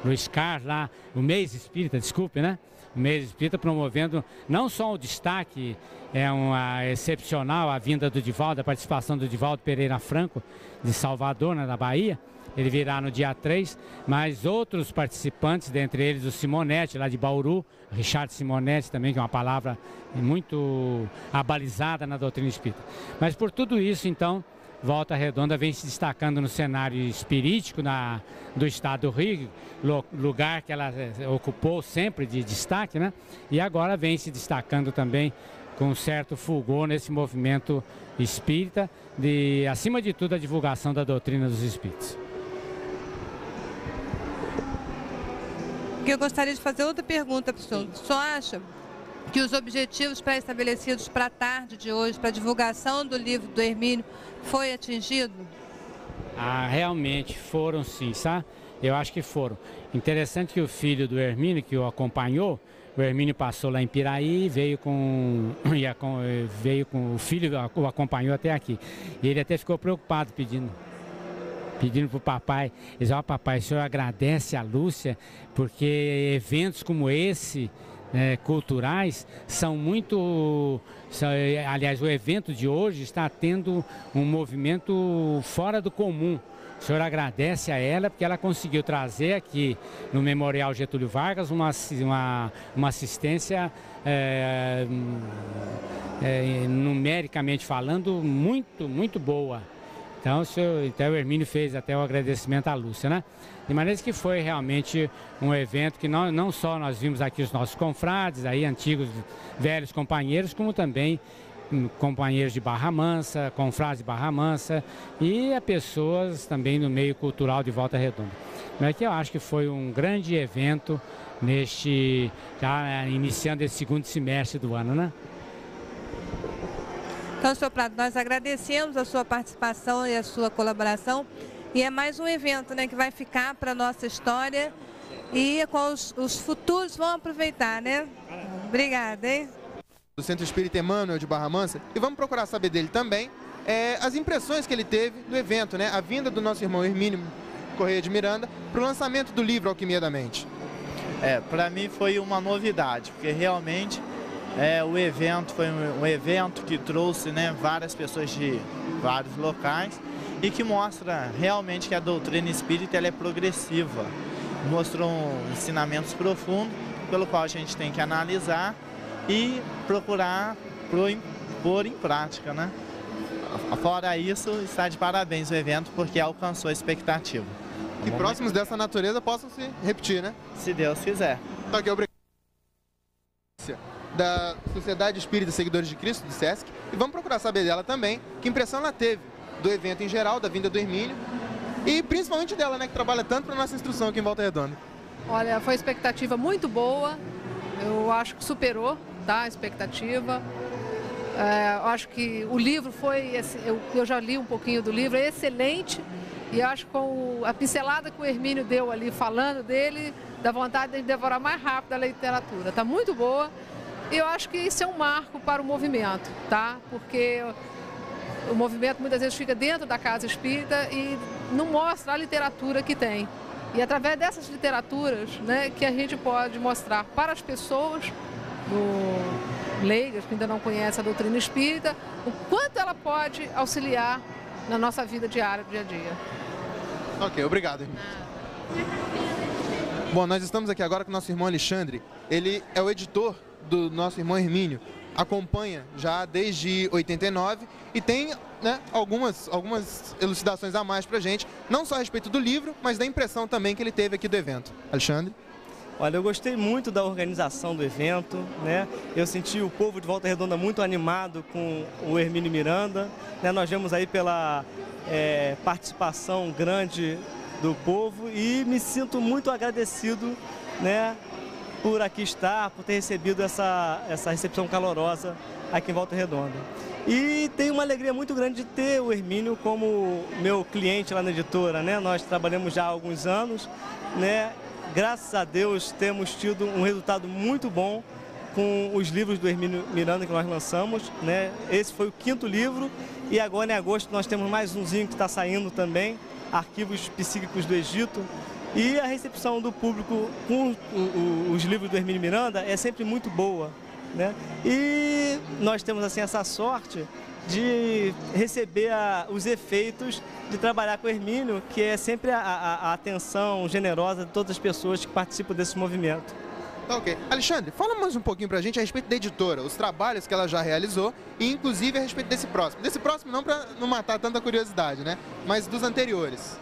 Luiz Carlos, lá, o mês espírita, desculpe, né? O mês espírita promovendo não só o destaque, uma excepcional a vinda do Divaldo, a participação do Divaldo Pereira Franco, de Salvador, né, da Bahia. Ele virá no dia 3, mas outros participantes, dentre eles o Simonetti, lá de Bauru, Richard Simonetti também, que é uma palavra muito abalizada na doutrina espírita. Mas por tudo isso, então, Volta Redonda vem se destacando no cenário espirítico do estado do Rio, lugar que ela ocupou sempre de destaque, né? E agora vem se destacando também com um certo fulgor nesse movimento espírita, acima de tudo, a divulgação da doutrina dos espíritos. Eu gostaria de fazer outra pergunta para o senhor. O senhor acha que os objetivos pré-estabelecidos para a tarde de hoje, para a divulgação do livro do Hermínio, foi atingido? Realmente foram, sim, sabe? Eu acho que foram. Interessante que o filho do Hermínio, que o acompanhou, o Hermínio passou lá em Piraí, veio com o filho, o acompanhou até aqui. E ele até ficou preocupado pedindo para o papai. Ele disse: ó, papai, o senhor agradece a Lúcia, porque eventos como esse, culturais, são muito... aliás, o evento de hoje está tendo um movimento fora do comum. O senhor agradece a ela porque ela conseguiu trazer aqui no Memorial Getúlio Vargas uma assistência, numericamente falando, muito, muito boa. Então o Hermínio fez até o agradecimento à Lúcia, né? De maneira que foi realmente um evento que não só nós vimos aqui os nossos confrades, aí, antigos, velhos companheiros, como também companheiros de Barra Mansa, confrades de Barra Mansa e pessoas também no meio cultural de Volta Redonda. Mas que eu acho que foi um grande evento já iniciando esse segundo semestre do ano, né? Então, senhor Prado, nós agradecemos a sua participação e a sua colaboração. E é mais um evento, né, que vai ficar para a nossa história e com os futuros vão aproveitar, né? Obrigada, hein? Do Centro Espírita Emmanuel de Barra Mansa, e vamos procurar saber dele também as impressões que ele teve do evento, né? A vinda do nosso irmão Hermínio Correia de Miranda para o lançamento do livro Alquimia da Mente. Para mim foi uma novidade, porque realmente o evento foi um evento que trouxe, né, várias pessoas de vários locais e que mostra realmente que a doutrina espírita ela é progressiva, mostrou ensinamentos profundos pelo qual a gente tem que analisar e procurar pôr em prática, né? Fora isso, está de parabéns o evento porque alcançou a expectativa. Que próximos dessa natureza possam se repetir, né? Se Deus quiser. Então, aqui, obrigado. Da Sociedade Espírita Seguidores de Cristo, do SESC, e vamos procurar saber dela também que impressão ela teve do evento em geral, da vinda do Hermínio, e principalmente dela, né, que trabalha tanto para nossa instrução aqui em Volta Redonda. Olha, foi uma expectativa muito boa, eu acho que superou, tá, a expectativa. Eu acho que o livro foi, eu já li um pouquinho do livro, é excelente, e acho que com a pincelada que o Hermínio deu ali falando dele, dá vontade de devorar mais rápido a literatura. Está muito boa, e eu acho que isso é um marco para o movimento, tá? Porque o movimento muitas vezes fica dentro da casa espírita e não mostra a literatura que tem. E através dessas literaturas, né, que a gente pode mostrar para as pessoas leigas que ainda não conhecem a doutrina espírita, o quanto ela pode auxiliar na nossa vida diária, do dia a dia. Ok, obrigado. Bom, nós estamos aqui agora com o nosso irmão Alexandre. Ele é o editor do nosso irmão Hermínio. Acompanha já desde 89 e tem, né, algumas elucidações a mais pra gente, não só a respeito do livro, mas da impressão também que ele teve aqui do evento. Alexandre? Olha, eu gostei muito da organização do evento, né? Eu senti o povo de Volta Redonda muito animado com o Hermínio Miranda, né? Nós vemos aí pela participação grande do povo e me sinto muito agradecido, né, por aqui estar, por ter recebido essa recepção calorosa aqui em Volta Redonda. E tenho uma alegria muito grande de ter o Hermínio como meu cliente lá na editora, né? Nós trabalhamos já há alguns anos, né? Graças a Deus temos tido um resultado muito bom com os livros do Hermínio Miranda que nós lançamos, né? Esse foi o 5º livro e agora em agosto nós temos mais umzinho que está saindo também, Arquivos Psíquicos do Egito. E a recepção do público com os livros do Hermínio Miranda é sempre muito boa, né? E nós temos assim essa sorte de receber os efeitos de trabalhar com o Hermínio, que é sempre a atenção generosa de todas as pessoas que participam desse movimento. Ok. Alexandre, fala mais um pouquinho pra gente a respeito da editora, os trabalhos que ela já realizou e inclusive a respeito desse próximo. Desse próximo não para não matar tanta curiosidade, né? Mas dos anteriores.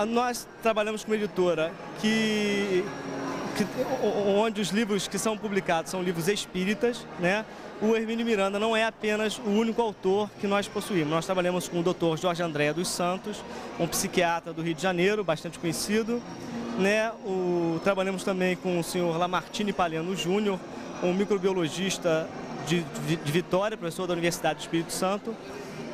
Nós trabalhamos com uma editora onde os livros que são publicados são livros espíritas, né? O Hermínio Miranda não é apenas o único autor que nós possuímos. Nós trabalhamos com o Dr. Jorge André dos Santos, um psiquiatra do Rio de Janeiro, bastante conhecido, né? Trabalhamos também com o senhor Lamartine Palhano Júnior, um microbiologista de Vitória, professor da Universidade do Espírito Santo,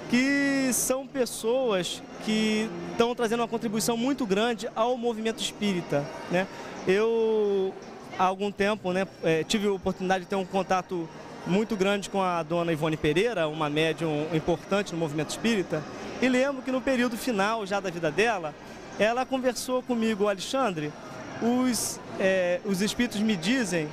que são pessoas que estão trazendo uma contribuição muito grande ao movimento espírita, né? Eu, há algum tempo, né, tive a oportunidade de ter um contato muito grande com a dona Ivone Pereira, uma médium importante no movimento espírita, e lembro que no período final já da vida dela, ela conversou comigo, Alexandre, os espíritos me dizem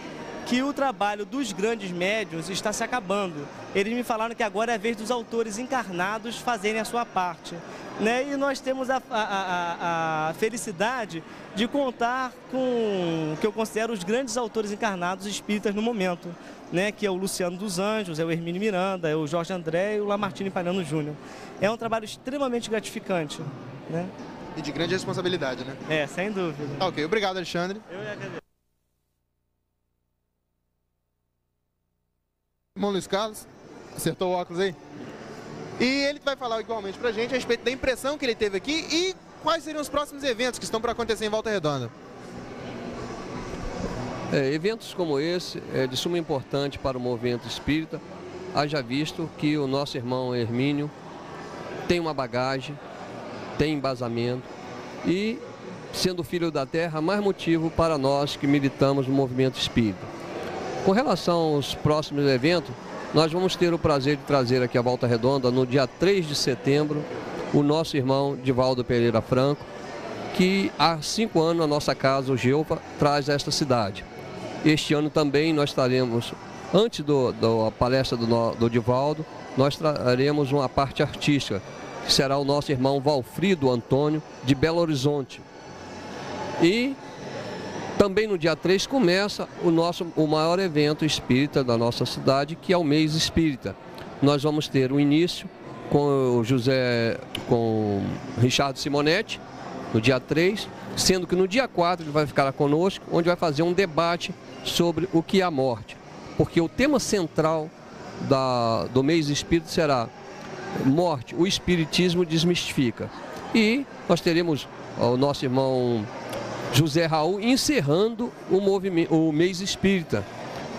que o trabalho dos grandes médiuns está se acabando. Eles me falaram que agora é a vez dos autores encarnados fazerem a sua parte, né? E nós temos a felicidade de contar com o que eu considero os grandes autores encarnados espíritas no momento, né? Que é o Luciano dos Anjos, é o Hermínio Miranda, é o Jorge André e o Lamartine Palhano Júnior. É um trabalho extremamente gratificante, né? E de grande responsabilidade, né? Sem dúvida. Ok, obrigado, Alexandre. Eu agradeço. Irmão Luiz Carlos, acertou o óculos aí? E ele vai falar igualmente pra gente a respeito da impressão que ele teve aqui e quais seriam os próximos eventos que estão para acontecer em Volta Redonda. Eventos como esse é de suma importância para o movimento espírita, haja visto que o nosso irmão Hermínio tem uma bagagem, tem embasamento e, sendo filho da terra, mais motivo para nós que militamos no movimento espírita. Com relação aos próximos eventos, nós vamos ter o prazer de trazer aqui a Volta Redonda, no dia 3 de setembro, o nosso irmão Divaldo Pereira Franco, que há 5 anos a nossa casa, o Geopa, traz a esta cidade. Este ano também nós estaremos, antes da palestra do Divaldo, nós traremos uma parte artística, que será o nosso irmão Valfrido Antônio, de Belo Horizonte. E também no dia 3 começa o maior evento espírita da nossa cidade, que é o Mês Espírita. Nós vamos ter o início com o Richard Simonetti, no dia 3, sendo que no dia 4 ele vai ficar conosco, onde vai fazer um debate sobre o que é a morte. Porque o tema central do Mês Espírita será morte, o Espiritismo desmistifica. E nós teremos o nosso irmão José Raul encerrando o mês espírita,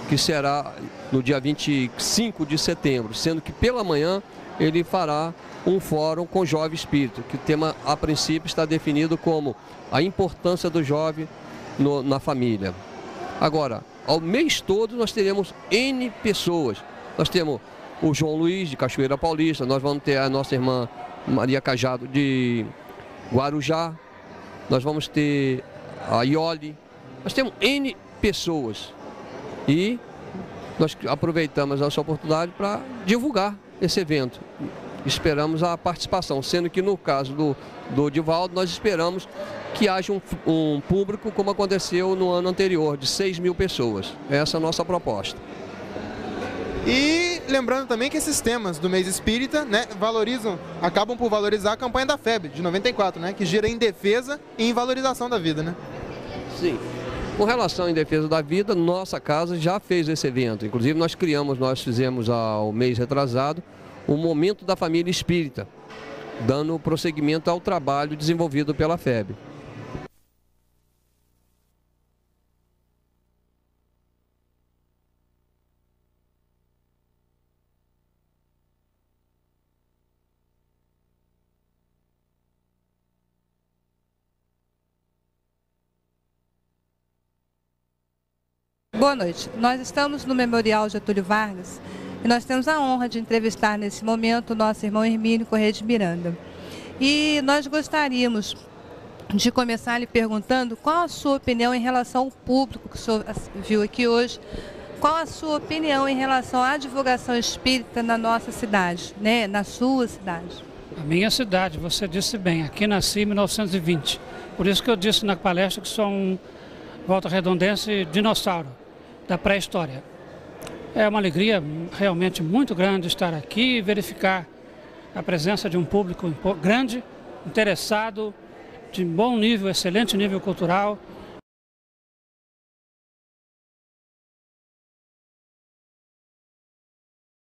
que será no dia 25 de setembro, sendo que pela manhã ele fará um fórum com jovem espírita, que o tema a princípio está definido como a importância do jovem na família. Agora, ao mês todo nós teremos N pessoas. Nós temos o João Luiz de Cachoeira Paulista, nós vamos ter a nossa irmã Maria Cajado de Guarujá, nós vamos ter a Iole, nós temos N pessoas e nós aproveitamos essa oportunidade para divulgar esse evento. Esperamos a participação, sendo que no caso do Divaldo nós esperamos que haja um público como aconteceu no ano anterior, de 6.000 pessoas. Essa é a nossa proposta. E lembrando também que esses temas do mês espírita, né, acabam por valorizar a campanha da FEB, de 94, né, que gira em defesa e em valorização da vida, né? Sim. Com relação em defesa da vida, nossa casa já fez esse evento. Inclusive nós fizemos ao mês retrasado o Momento da Família Espírita, dando prosseguimento ao trabalho desenvolvido pela FEB. Boa noite. Nós estamos no Memorial Getúlio Vargas e nós temos a honra de entrevistar nesse momento o nosso irmão Hermínio Corrêa de Miranda. E nós gostaríamos de começar lhe perguntando qual a sua opinião em relação ao público que o senhor viu aqui hoje, qual a sua opinião em relação à divulgação espírita na nossa cidade, né? Na sua cidade. A minha cidade, você disse bem, aqui nasci em 1920. Por isso que eu disse na palestra que sou um volta-redondense dinossauro da pré-história. É uma alegria realmente muito grande estar aqui e verificar a presença de um público grande, interessado, de bom nível, excelente nível cultural,